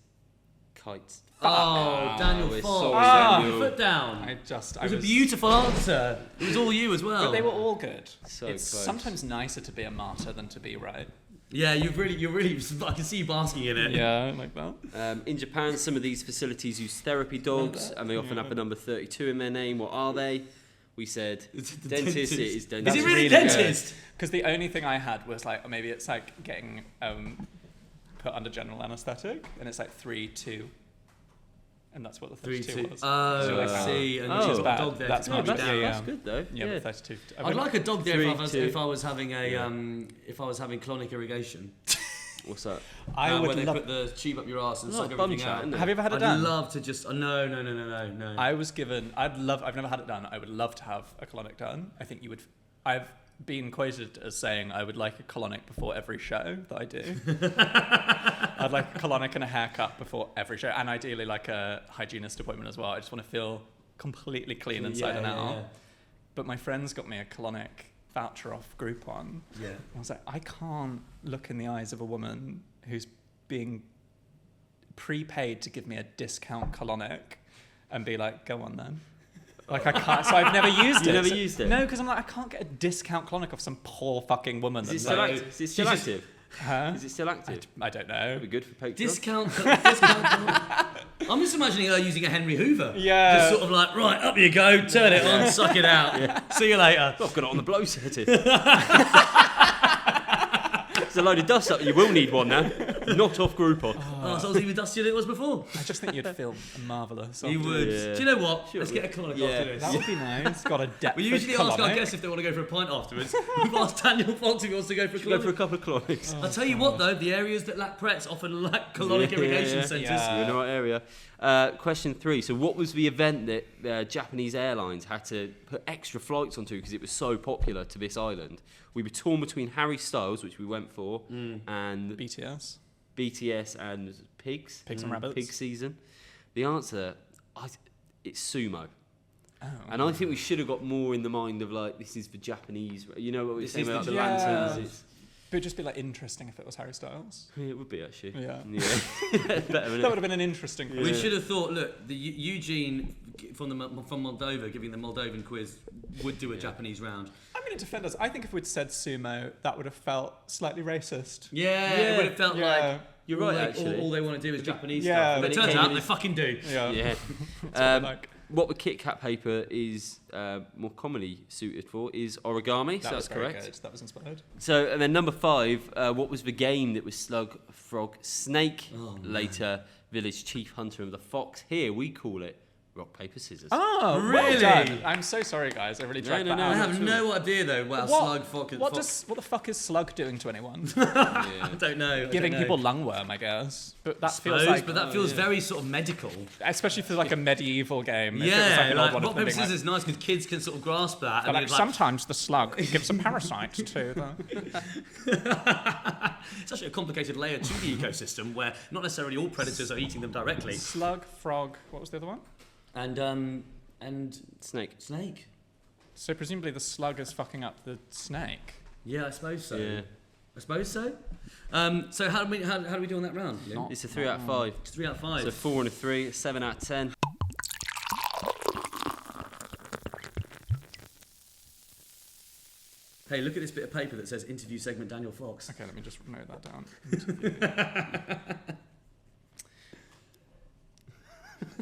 kites. Oh, Daniel we're Foxx. sorry, Daniel. Foot down. It It was a beautiful answer. It was all you as well. But they were all good. So it's close. sometimes nicer to be a martyr than to be right. Yeah, you're really. I can see you basking in it. Yeah, like that. In Japan, some of these facilities use therapy dogs, and they often have the number 32 in their name. What are they? We said It's the dentist. dentist. It is Is dentist. it really really dentist? Because the only thing I had was like, maybe it's like getting put under general anaesthetic, and it's like 3, 2. And that's what the 3, 32 2. was. Oh, So like I that. see. And Oh. she's Which is got bad. a dog there. That's to much calm you better. down. Yeah. That's good though. Yeah, but 32. I'd like a dog there 3, if 2. if I was having a if I was having colonic irrigation. What's that? I where would they love. put the tube up your ass and It's suck like bum everything chat, out. isn't it? Have you ever had it I'd done? love to just. No. I was given. I've never had it done. I would love to have a colonic done. I think you would. I've been quoted as saying I would like a colonic before every show that I do. I'd like a colonic and a haircut before every show, and ideally like a hygienist appointment as well. I just want to feel completely clean inside and out. But my friends got me a colonic voucher off Groupon. Yeah. I was like, I can't look in the eyes of a woman who's being prepaid to give me a discount colonic and be like, go on then. Like I can't, so I've never used You it. never So- used it? No, because I'm like, I can't get a discount colonic off some poor fucking woman. Is it that's still, like, active? Is it still she's just- active? huh? Is it still active? I don't know. That'd be good for Patreon. Discount. I'm just imagining her using a Henry Hoover. Yeah. Just sort of like, right, up you go, turn it on, suck it out. See you later. I've got it on the blow setter. There's a load of dust up. You will need one now. Not off Groupon. Oh, so I was even dustier than it was before. I just think you'd feel marvellous. You after. would. Yeah. Do you know what? Sure Let's get a conic Yeah. after this. That would be nice. Got a depth. We usually ask our colonic. guests if they want to go for a pint afterwards. We've asked Daniel Foxx if he wants to go for a Go for a colonic. couple of clonics. I'll tell you what though, the areas that lack Pretz often lack colonic irrigation centres. Yeah. You're in the right area. Question 3. So what was the event that Japanese airlines had to put extra flights onto because it was so popular to this island? We were torn between Harry Styles, which we went for, and BTS. BTS and Pigs. Pigs and Rabbits. Pig season. The answer, it's sumo. Oh. And I think we should have got more in the mind of like, this is the Japanese, you know what we were This saying is about the- the Yeah. lanterns? It would just be like interesting if it was Harry Styles. It would be actually. Yeah. Better than That would have been an interesting. We should have thought, look, the Eugene from Moldova, giving the Moldovan quiz, would do a Japanese round. I'm going to defend us. I think if we'd said sumo, that would have felt slightly racist. Yeah, it would have felt like You're right, all they, actually. all they want to do is Japanese Yeah. stuff. But it Then it turns came out in they as- fucking do. Yeah. Yeah. That's what I like. What the Kit Kat paper is more commonly suited for is origami, so That was that's very correct. good. That was inspired. So, and then number 5, what was the game that was Slug, Frog, Snake, Oh, man. later Village Chief Hunter of the Fox? Here we call it rock, paper, scissors. Oh, Really? Well done. I'm so sorry, guys. I really No, dragged no, that no, out. I not have at no idea though. Wow, What- Slug, What Fox. the fuck is Slug doing to anyone? I don't know. I Giving don't know. people lungworm, I guess. But that Suppose, feels like, but that feels very sort of medical. especially for like a medieval game. if it was Yeah, like an old like one of rock, them paper, being like- scissors is nice because kids can sort of grasp that. But And like, it's like, sometimes the slug gives a parasite to the. it's actually a complicated layer to the ecosystem where not necessarily all predators are eating them directly. Slug, frog, what was the other one? And Snake. snake. So presumably the slug is fucking up the snake. Yeah, I suppose so. Yeah. I suppose so. So how do we do on that round? Lynn? Not- It's a 3 out of 5. It's 3 out of 5. So 4 and a 3, 7 out of 10. Hey, look at this bit of paper that says interview segment Daniel Foxx. Okay, let me just note that down.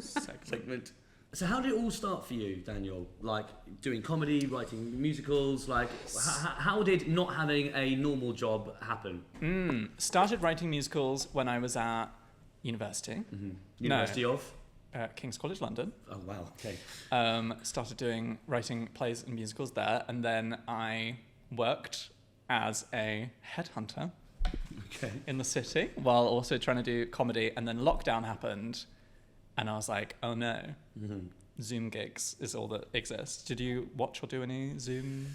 Segment. So how did it all start for you, Daniel? Like doing comedy, writing musicals. Like how did not having a normal job happen? Started writing musicals when I was at university, University of. King's College London. Oh wow. Okay. Started writing plays and musicals there, and then I worked as a headhunter Okay. in the city while also trying to do comedy, and then lockdown happened, and I was like, oh no, Zoom gigs is all that exists. Did you watch or do any Zoom?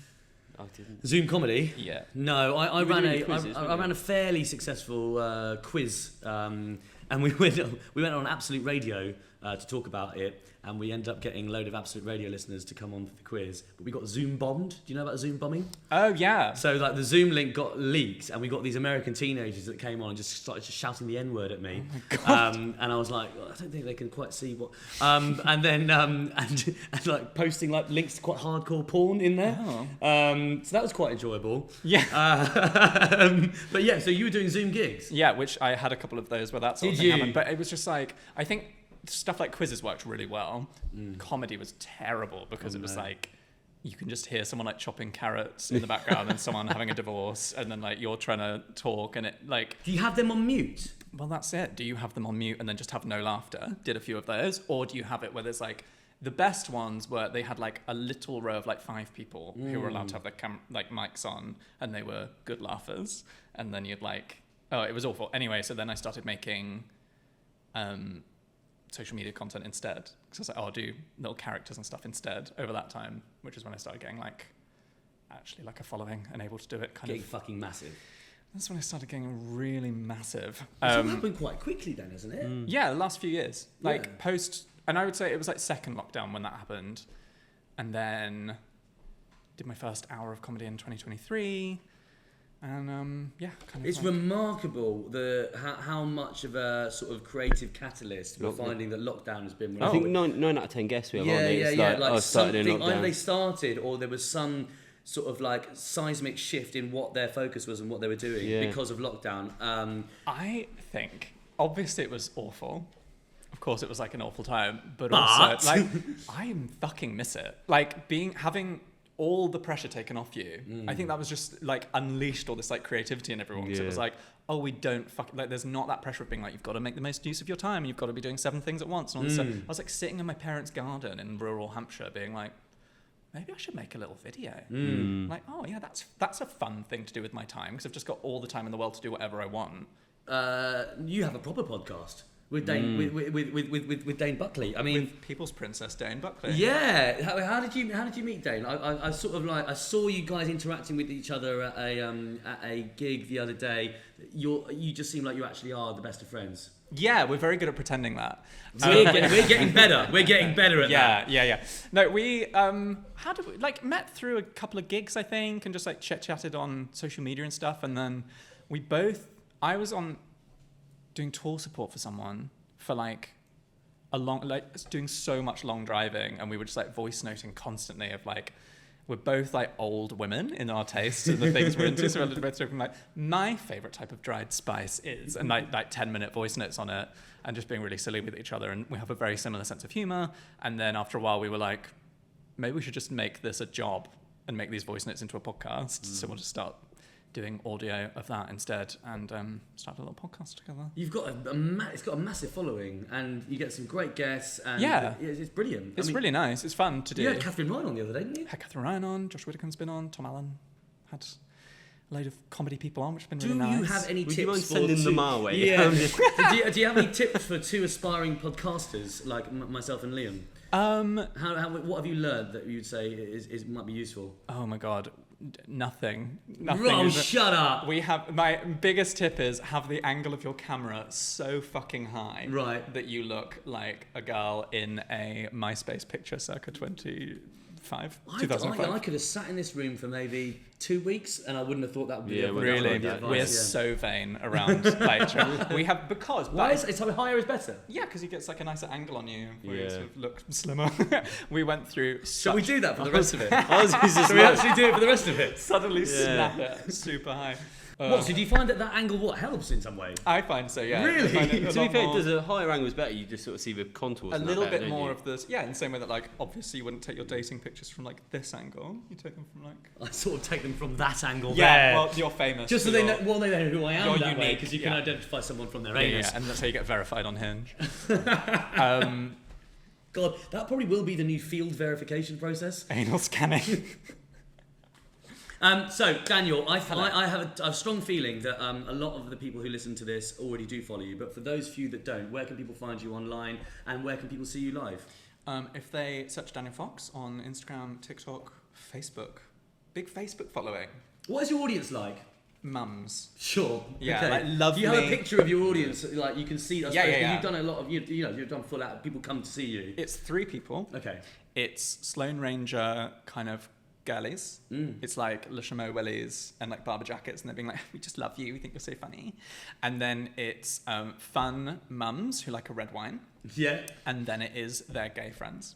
I didn't. Zoom comedy. Yeah. No, I You were ran doing a quizzes, I weren't ran you? a fairly successful quiz, and we went on Absolute Radio to talk about it, and we ended up getting a load of Absolute Radio listeners to come on for the quiz. But we got Zoom bombed. Do you know about Zoom bombing? Oh yeah. So like the Zoom link got leaked, and we got these American teenagers that came on and just started just shouting the N-word at me. And I was like, well, I don't think they can quite see what. And then and like posting like links to quite hardcore porn in there. Oh. So that was quite enjoyable. Yeah. But yeah, so you were doing Zoom gigs. Yeah, which I had a couple of those where that sort of Did thing you? happened. But it was just like, I think stuff like quizzes worked really well. Comedy was terrible because it was like, you can just hear someone like chopping carrots in the background and someone having a divorce, and then like you're trying to talk, and it like, Do you have them on mute? well, that's it. Do you have them on mute and then just have no laughter? Did a few of those, or do you have it where there's like, the best ones were they had like a little row of like 5 people who were allowed to have their like mics on, and they were good laughers, and then you'd like, oh, it was awful. Anyway, so then I started making social media content instead, because I was like, oh, I'll do little characters and stuff instead over that time, which is when I started getting like actually like a following and able to do it kind Getting of. fucking massive. That's when I started getting really massive. It's all happened quite quickly then, hasn't it? Yeah, the last few years. Like Yeah. post, and I would say it was like second lockdown when that happened. And then did my first hour of comedy in 2023. And yeah, kind of. It's like, remarkable how much of a sort of creative catalyst we're Lockdown. finding that lockdown has been. I think 9 out of 10 guests we have, Yeah, aren't they? yeah, It's yeah. like, Like I started in something, either lockdown. they started or there was some sort of like seismic shift in what their focus was and what they were doing Yeah. because of lockdown. I think obviously it was awful. Of course, it was like an awful time, but But- also like I fucking miss it. Like having all the pressure taken off you. I think that was just like unleashed all this like creativity in everyone. So it was Yeah. like, oh, we don't there's not that pressure of being like, you've got to make the most use of your time, and you've got to be doing 7 things at once. And all this stuff. I was like sitting in my parents' garden in rural Hampshire being like, maybe I should make a little video. Like, oh yeah, that's a fun thing to do with my time, because I've just got all the time in the world to do whatever I want. You have a proper podcast with Dane with Dane Buckley. I mean, with People's Princess Dane Buckley. Yeah. How did you meet Dane? I sort of like, I saw you guys interacting with each other at a gig the other day. You just seem like you actually are the best of friends. Yeah, we're very good at pretending that. We're getting better. We're getting better at that. Yeah. No, we met through a couple of gigs, I think, and just like chatted on social media and stuff, and then I was on doing tour support for someone for like doing so much long driving, and we were just like voice noting constantly of like, we're both like old women in our tastes and the things we're into, so we're both talking like, my favorite type of dried spice is, and like 10-minute voice notes on it, and just being really silly with each other. And we have a very similar sense of humor. And then after a while we were like, maybe we should just make this a job and make these voice notes into a podcast. So we'll just start doing audio of that instead, and start a little podcast together. You've got it's got a massive following, and you get some great guests, and it's brilliant. It's really nice. It's fun to do. You had Catherine Ryan on the other day, didn't you? Had Catherine Ryan on, Josh Whittaker's been on, Tom Allen, had a load of comedy people on, which has been really nice. Do you have any Would tips you mind for sending them our way? Yeah. do you have any tips for 2 aspiring podcasters like myself and Liam? What have you learned that you'd say might be useful? Oh my God. Nothing. Oh, shut up. We have, my biggest tip is have the angle of your camera so fucking high, right, that you look like a girl in a MySpace picture circa 2005. I could have sat in this room for maybe 2 weeks, and I wouldn't have thought that would be really. We're so vain around. Like, we have, because why is higher is better? Yeah, because he gets like a nicer angle on you, where you sort of look slimmer. We went through. Shall we do that for the rest of it? Shall we actually do it for the rest of it? Suddenly snap it super high. What? So do you find that angle helps in some way? I find so, yeah. Really? To be fair, does a higher angle is better? You just sort of see the contours. A little bit more of this, in the same way that like obviously you wouldn't take your dating pictures from like this angle. You take them from like. I sort of take them from that angle. Yeah, well, you're famous. Just so they know who I am. You're that unique, because you can identify someone from their anus. Yeah, and that's how you get verified on Hinge. God, that probably will be the new field verification process. Anal scanning. So, Daniel, I have a strong feeling that a lot of the people who listen to this already do follow you, but for those few that don't, where can people find you online, and where can people see you live? If they search Daniel Foxx on Instagram, TikTok, Facebook. Big Facebook following. What is your audience like? Mums. Sure. Yeah, okay. like lovely. Do you have a picture of your audience? Like you can see. Yeah. You've done a lot of. You've done full out. People come to see you. It's 3 people. Okay. It's Sloane Ranger kind of girlies. It's like LeChamo Willies and like Barber Jackets, and they're being like, we just love you, we think you're so funny. And then it's fun mums who like a red wine. Yeah. And then it is their gay friends.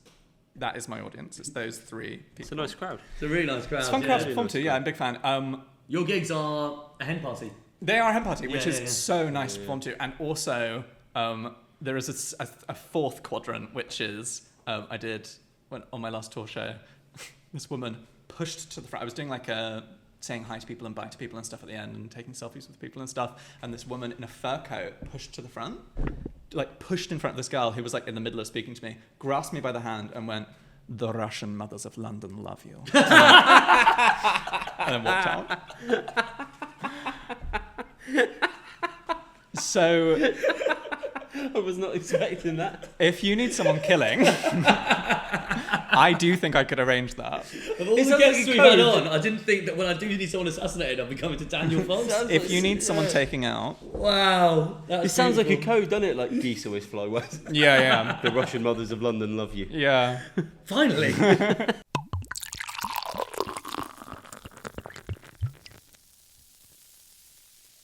That is my audience. It's those 3 people. It's a nice crowd. It's a really nice crowd. It's a fun crowd to perform to. Yeah, I'm a big fan. Your gigs are a hen party. They are a hen party, which is so nice to perform to. And also, there is a 4th quadrant, which is I did on my last tour show. This woman pushed to the front. I was doing like saying hi to people and bye to people and stuff at the end, and taking selfies with people and stuff. And this woman in a fur coat pushed to the front, like pushed in front of this girl who was like in the middle of speaking to me, grasped me by the hand and went, "The Russian mothers of London love you." And then walked out. So I was not expecting that. If you need someone killing, I do think I could arrange that. Of all the guests we've had on, I didn't think that when I do need someone assassinated, I'll be coming to Daniel Foxx. If you need someone taking out. Wow. It sounds like a code, doesn't it? Like geese always fly west. Yeah. The Russian mothers of London love you. Yeah. Finally.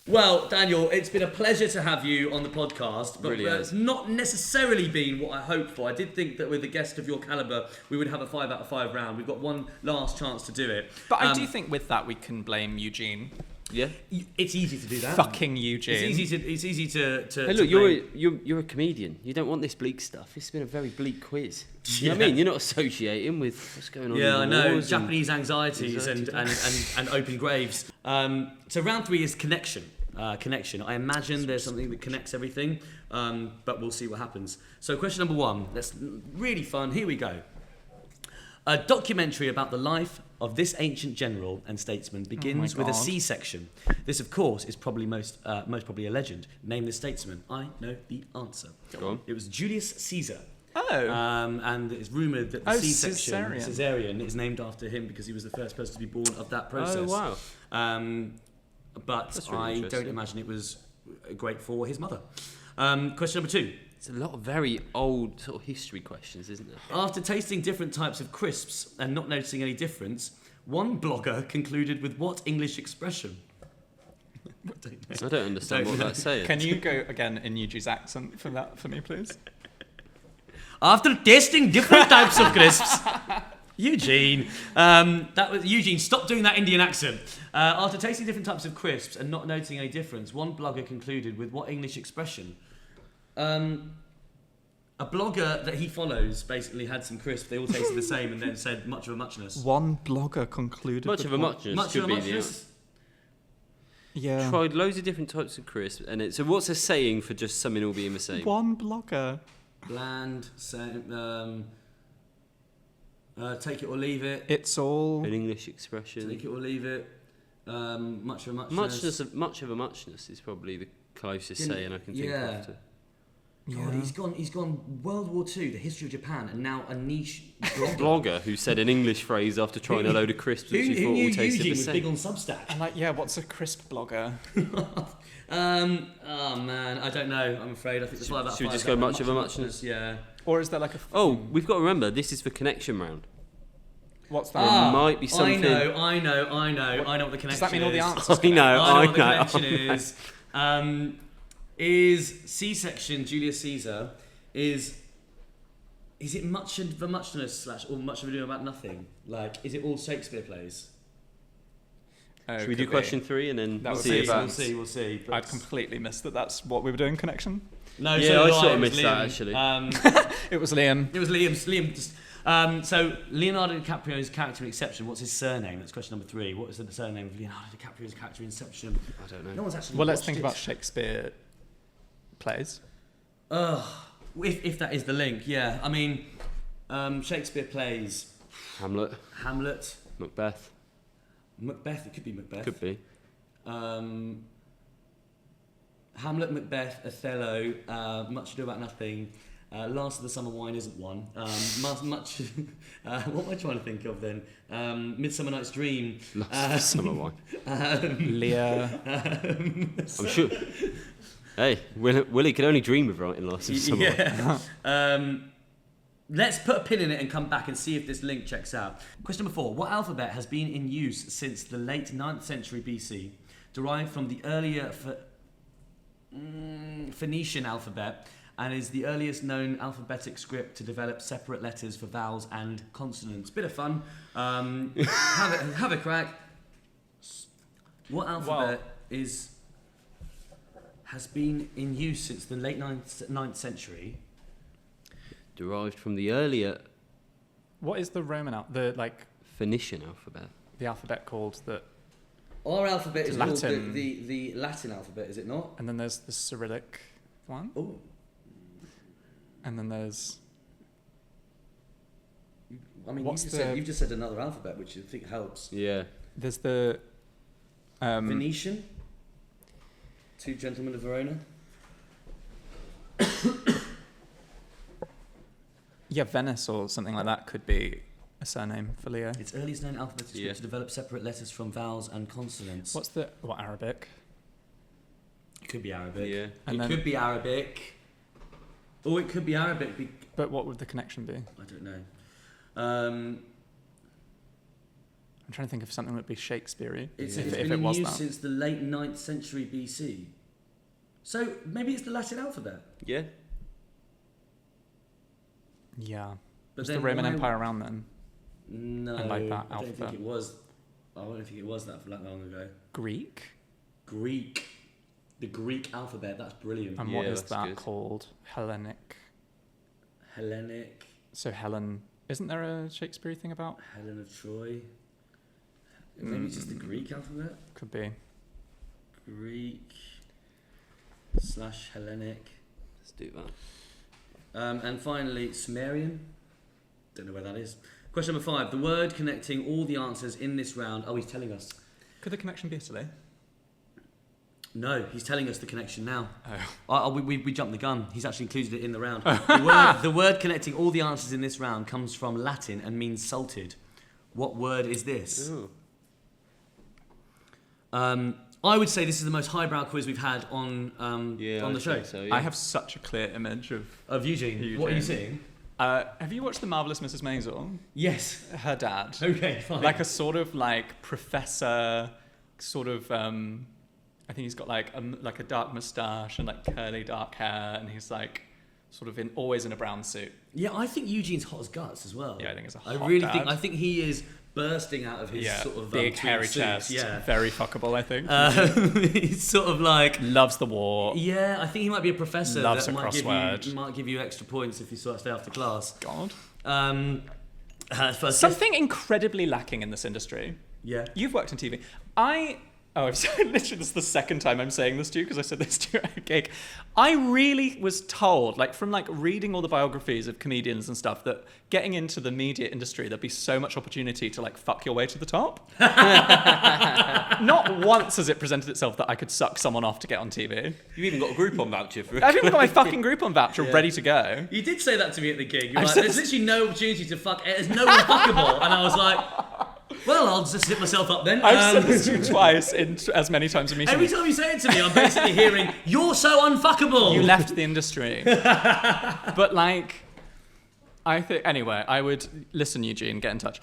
Well, Daniel, it's been a pleasure to have you on the podcast, but it's not necessarily been what I hoped for. I did think that with a guest of your calibre, we would have a 5 out of 5 round. We've got one last chance to do it. But I do think with that we can blame Eugene. Yeah, it's easy to do that. Fucking Eugene. It's easy to. Hey, look, you're a comedian. You don't want this bleak stuff. It's been a very bleak quiz. You know what I mean? You're not associating with what's going on. Yeah, in the I know. wars Japanese anxiety and open graves. So round 3 is connection. connection. I imagine there's something that connects everything, but we'll see what happens. So question number 1. That's really fun. Here we go. A documentary about the life of this ancient general and statesman begins with a C-section. This, of course, is probably most probably a legend. Name the statesman. I know the answer. Go on. It was Julius Caesar. Oh. And it's rumoured that the C-section, Caesarean. is named after him because he was the first person to be born of that process. Oh, wow. But That's really I don't interesting. imagine it was great for his mother. Question number 2. It's a lot of very old sort of history questions, isn't it? After tasting different types of crisps and not noticing any difference, one blogger concluded with what English expression? I don't understand what that's saying. Can you go again in Eugene's accent for that for me, please? After tasting different types of crisps, Eugene, that was Eugene. Stop doing that Indian accent. After tasting different types of crisps and not noticing any difference, one blogger concluded with what English expression? A blogger that he follows basically had some crisps. They all tasted the same, and then said much of a muchness. One blogger concluded. Much of a muchness Much could of a be the muchness. Yeah. Tried loads of different types of crisps, and so what's a saying for just something all being the same? One blogger. Bland, same, take it or leave it. It's all. An English expression. Take it or leave it. Much of a muchness. Much of a muchness is probably the closest Didn't- saying I can think yeah. of. To. God, he's gone World War II, the history of Japan, and now a niche blogger. Blogger who said an English phrase after trying a load of crisps which he Who thought knew all tasted Eugene the was big same. on Substack? I'm like, yeah, what's a crisp blogger? Oh man, I don't know. I'm afraid. I think there's about Should we five just that go are much of a muchness? Yeah. Or is there like a. Oh, we've got to remember, this is for connection round. What's There that? might be something. I know what the connection is. Does that mean all the answers? I know, I know what the I know. connection is C-section Julius Caesar is it much of a muchness / or much of a doing about nothing? Like, is it all Shakespeare plays? Should we do question 3 and then That would see be if We'll that's... see. We'll see. But I'd completely missed that. That's what we were doing. Connection. no, Yeah, so I did sort of It was missed that, Liam. actually. It was Liam. It was Liam. Liam just. So Leonardo DiCaprio's character in Inception. What's his surname? That's question number 3. What is the surname of Leonardo DiCaprio's character in Inception? I don't know. No one's actually. Well, let's watched think it. about Shakespeare plays. If that is the link, yeah. I mean, Shakespeare plays Hamlet, Hamlet, Macbeth, Macbeth. It could be Macbeth. could be. Hamlet, Macbeth, Othello, Much Ado About Nothing. Last of the Summer Wine isn't one. Much. What am I trying to think of then? Midsummer Night's Dream. Summer wine. Lear. I'm sure. Hey, Willie could only dream of writing Last of the Summer Wine. Yeah. Let's put a pin in it and come back and see if this link checks out. Question number 4. What alphabet has been in use since the late 9th century BC, derived from the earlier Phoenician alphabet, and is the earliest known alphabetic script to develop separate letters for vowels and consonants? Bit of fun. Have a crack. What alphabet has been in use since the late 9th century? Derived from the earlier What is the Roman Phoenician alphabet. the alphabet called that? Our alphabet is called Latin. the Latin alphabet, is it not? And then there's the Cyrillic one, Oh, and then there's I mean, What's you've just said another alphabet, which I think helps. Yeah. the Venetian. 2 Gentlemen of Verona. yeah, Venice or something like that could be a surname for Leo. Its earliest known alphabetic script Yeah. to develop separate letters from vowels and consonants. What Arabic? It could be Arabic. Yeah. And it then- could be Arabic. Or it could be Arabic. But what would the connection be? I don't know. I'm trying to think of something that would be Shakespearean. It's if been it in was use that. since the late 9th century BC. So maybe it's the Latin alphabet. Yeah. Yeah. But Was then the Roman why- Empire around then? No, And like that I don't alphabet. think it was. I don't think it was that long ago. Greek? Greek. The Greek alphabet. That's brilliant. And what Yeah, is that's that good. called? Hellenic. Hellenic. So Helen. Isn't there a Shakespeare thing about? Helen of Troy. Maybe it's just the Greek alphabet. Could be. Greek / Hellenic. Let's do that. And finally, Sumerian. Don't know where that is. Question number 5. The word connecting all the answers in this round. Oh, he's telling us. Could the connection be Italy? No, he's telling us the connection now. Oh. We jumped the gun. He's actually included it in the round. The word connecting all the answers in this round comes from Latin and means salted. What word is this? Ooh. I would say this is the most highbrow quiz we've had on the show. So, yeah. I have such a clear image of Eugene. What are you seeing? Have you watched The Marvelous Mrs. Maisel? Yes. Her dad. Okay, fine. Like a sort of like professor, sort of. I think he's got like a dark moustache and like curly dark hair, and he's like sort of always in a brown suit. Yeah, I think Eugene's hot as guts as well. Yeah, I think it's a hot dad. I think he is bursting out of his sort of big tweed hairy suit. chest. Yeah, Very fuckable, I think. he's sort of like Loves the war. Yeah, I think he might be a professor Loves that a crossword. might give you extra points if you sort of stay after class. God. First Something incredibly lacking in this industry. Yeah. You've worked in TV. I've said, literally, this is the second time I'm saying this to you because I said this to you at a gig. I really was told, like from like reading all the biographies of comedians and stuff, that getting into the media industry, there'd be so much opportunity to like fuck your way to the top. Not once has it presented itself that I could suck someone off to get on TV. You've even got a Groupon voucher for it. I've even got my fucking Groupon voucher ready to go. You did say that to me at the gig. You're like, there's literally no opportunity to fuck. There's no one fuckable. And I was like, well, I'll just hit myself up then. I've said this to you twice in as many times as meeting. Every time you say it to me, I'm basically hearing, you're so unfuckable. You left the industry. But like, I think, anyway, I would, listen, Eugene, get in touch.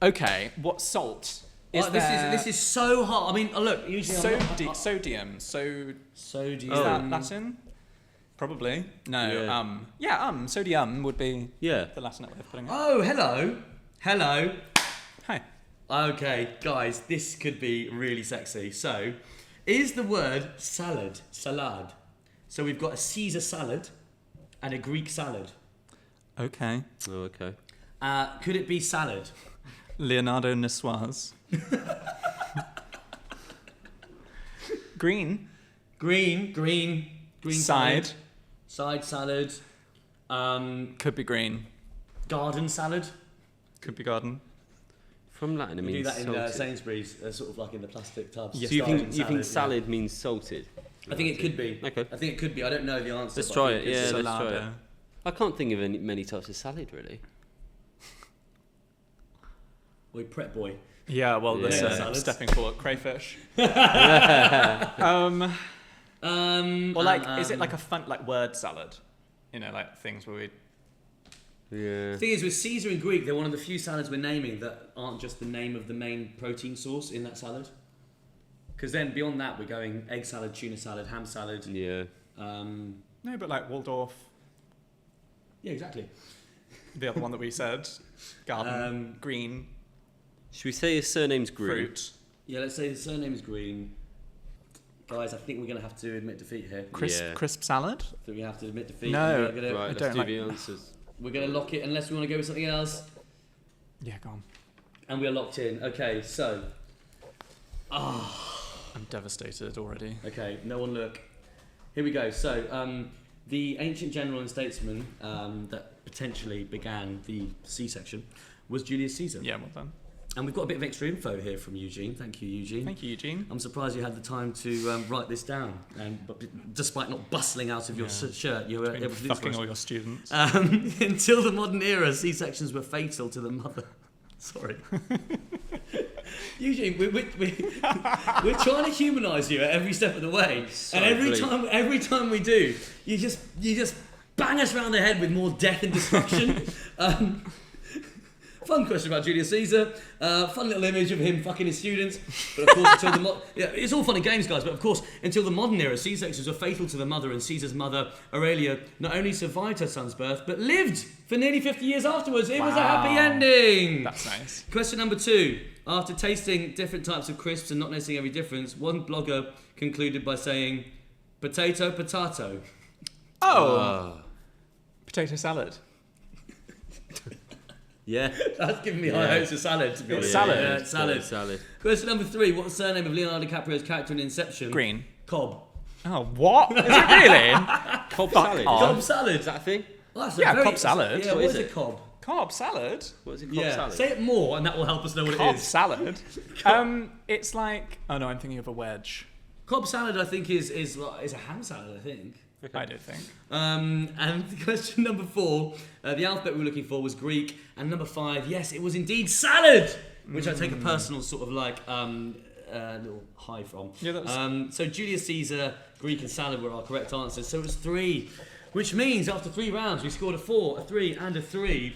Okay, what salt? This is so hard. I mean, look, usually Sodium. Sodium. Is that Latin? Probably. No. Yeah. Sodium would be Yeah. the Latin way of putting it. Oh, hello. Hi. Okay, guys, this could be really sexy. So, is the word salad? So we've got a Caesar salad and a Greek salad. Okay. Oh, okay. Could it be salad? Leonardo Niçoise. Green. Side Side. salad. Could be green. Garden salad. Could be garden. From Latin, it We do means that in salted. Sainsbury's, sort of like in the plastic tubs. So you Garden think salad yeah. means salted? I think it could be. Okay. I think it could be. I don't know the answer. Let's but try I think it, it's- yeah. let's try Salado. it. I can't think of many types of salad, really. Oi, prep boy. Yeah, well, Yeah. this Salads. stepping forward. Crayfish. Or like, is it like a fun, like word salad? You know, like things where we... Yeah. The thing is, with Caesar and Greek, they're one of the few salads we're naming that aren't just the name of the main protein source in that salad. Because then beyond that, we're going egg salad, tuna salad, ham salad. Yeah. No, but like Waldorf, Yeah, exactly. the other one that we said. Garden, green, Should we say his surname's Green? fruit. Yeah, let's say his surname is Green. Guys, I think we're going to have to admit defeat here. Crisp salad? I think we have to admit defeat. No. We're gonna, Right, let's don't do like- the answers. we're going to lock it unless we want to go with something else. Yeah, go on. And we're locked in. Okay, so... I'm devastated already. Okay, no one look. Here we go. So, the ancient general and statesman that potentially began the C-section was Julius Caesar. Yeah, well done. And we've got a bit of extra info here from Eugene. Thank you, Eugene. Thank you, Eugene. I'm surprised you had the time to write this down. But despite not bustling out of your shirt, you were Been able to do fucking this. all your students. Until the modern era, C-sections were fatal to the mother. Sorry. Eugene, we're trying to humanise you at every step of the way. So and bleak. every time we do, you just bang us around the head with more death and destruction. Fun question about Julius Caesar. Fun little image of him fucking his students. But of course, it's all fun and games, guys. But of course, until the modern era, C-sections were fatal to the mother, and Caesar's mother, Aurelia, not only survived her son's birth, but lived for nearly 50 years afterwards. It was a happy ending. That's nice. Question number 2. After tasting different types of crisps and not noticing every difference, one blogger concluded by saying, potato. Oh! Potato salad. Yeah. That's giving me high hopes of salad, to be honest. salad. Yeah, it's salad. Salad. Question number 3. What's the surname of Leonardo DiCaprio's character in Inception? Green. Cobb. Oh, what? Is it really? Cobb salad. off. Cobb salad. Is that a thing? Well, that's Yeah, Cobb salad. Yeah, What what is is it? a Cobb? Cobb salad? What is it? Cobb Yeah, salad? say it more and that will help us know what Cobb it is. salad? It's like... Oh, no, I'm thinking of a wedge. Cobb salad, I think, is a ham salad, I think. Okay. I do think. And question number 4, the alphabet we were looking for was Greek, and number 5, yes, it was indeed salad, which I take a personal sort of like little high from. Yeah, that was... So Julius Caesar, Greek, and salad were our correct answers. So it was 3, which means after 3 rounds we scored a 4, a 3, and a 3.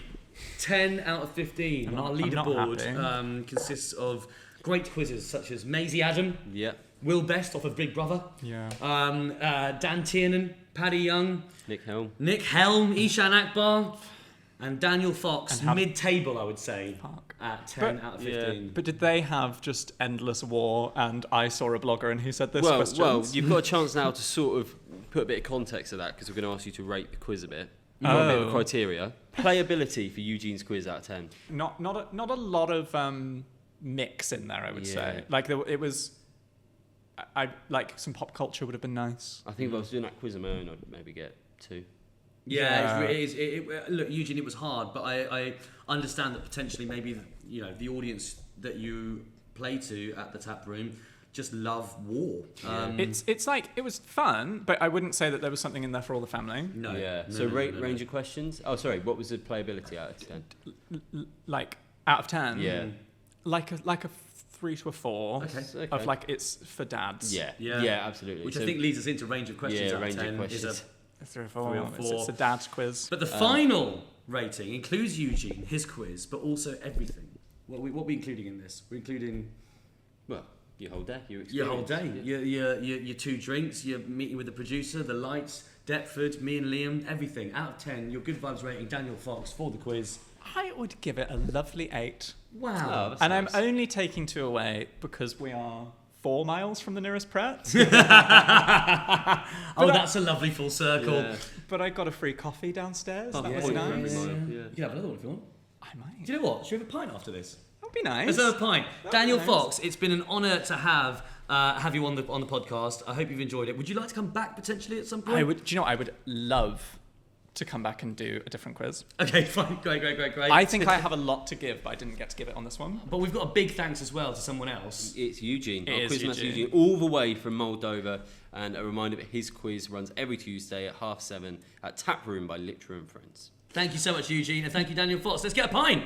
10 out of 15. Our I'm not leaderboard consists of great quizzes such as Maisie Adam, Yeah. Will Best off of Big Brother, Yeah. Dan Tiernan, Paddy Young, Nick Helm. Nick Helm, Ishan Akbar, and Daniel Foxx, And mid-table, I would say, Fuck. at 10 out of 15. Yeah. But did they have just endless war and I saw a blogger and he said this Well, questions? you've got a chance now to sort of put a bit of context to that because we're going to ask you to rate the quiz a bit. You've got a bit of criteria. Playability for Eugene's quiz out of 10. Not a lot of mix in there, I would say. Like it was... I like some pop culture would have been nice. I think if I was doing that quiz on my own, I'd maybe get 2. Yeah, look, Eugene, it was hard, but I understand that potentially maybe the audience that you play to at the Taproom just love war. It's like it was fun, but I wouldn't say that there was something in there for all the family. No. Yeah. No, So no, rate no, range of questions. Oh, sorry. What was the playability out of 10? Like out of 10. Yeah. Like a 3 to a 4. Okay. Of like it's for dads. Yeah. Yeah. Yeah. Absolutely. Which So- I think leads us into range of questions. Yeah, out range of of 10 questions. Is A 3 or 4. 3 or 4. It's a dad quiz. but the final rating includes Eugene, his quiz, but also everything. What are we including in this? We're including Well, your whole day. your whole day, your 2 drinks, your meeting with the producer, the lights, Deptford, me and Liam, everything. Out of 10, your good vibes rating, Daniel Foxx, for the quiz. I would give it a lovely 8. Wow. Oh, that's And nice. I'm only taking 2 away because we are 4 miles from the nearest Pret. That's a lovely full circle. Yeah. But I got a free coffee downstairs. Oh, that yeah, was yeah, nice. yeah, mile, yeah. yeah. You can have another one if you want. I might. Do you know what? Should we have a pint after this? That'd be nice. Let's have a pint. That'd Daniel be nice. Foxx, it's been an honour to have you on the podcast. I hope you've enjoyed it. Would you like to come back potentially at some point? I would. Do you know what? I would love to come back and do a different quiz. Okay, fine. Great. I think I have a lot to give, but I didn't get to give it on this one. But we've got a big thanks as well to someone else. It's Eugene, It our is Quizmaster Eugene. Eugene, all the way from Moldova. And a reminder that his quiz runs every Tuesday at 7:30 at Taproom by Litra Friends. Thank you so much, Eugene, and thank you, Daniel Foxx. Let's get a pint.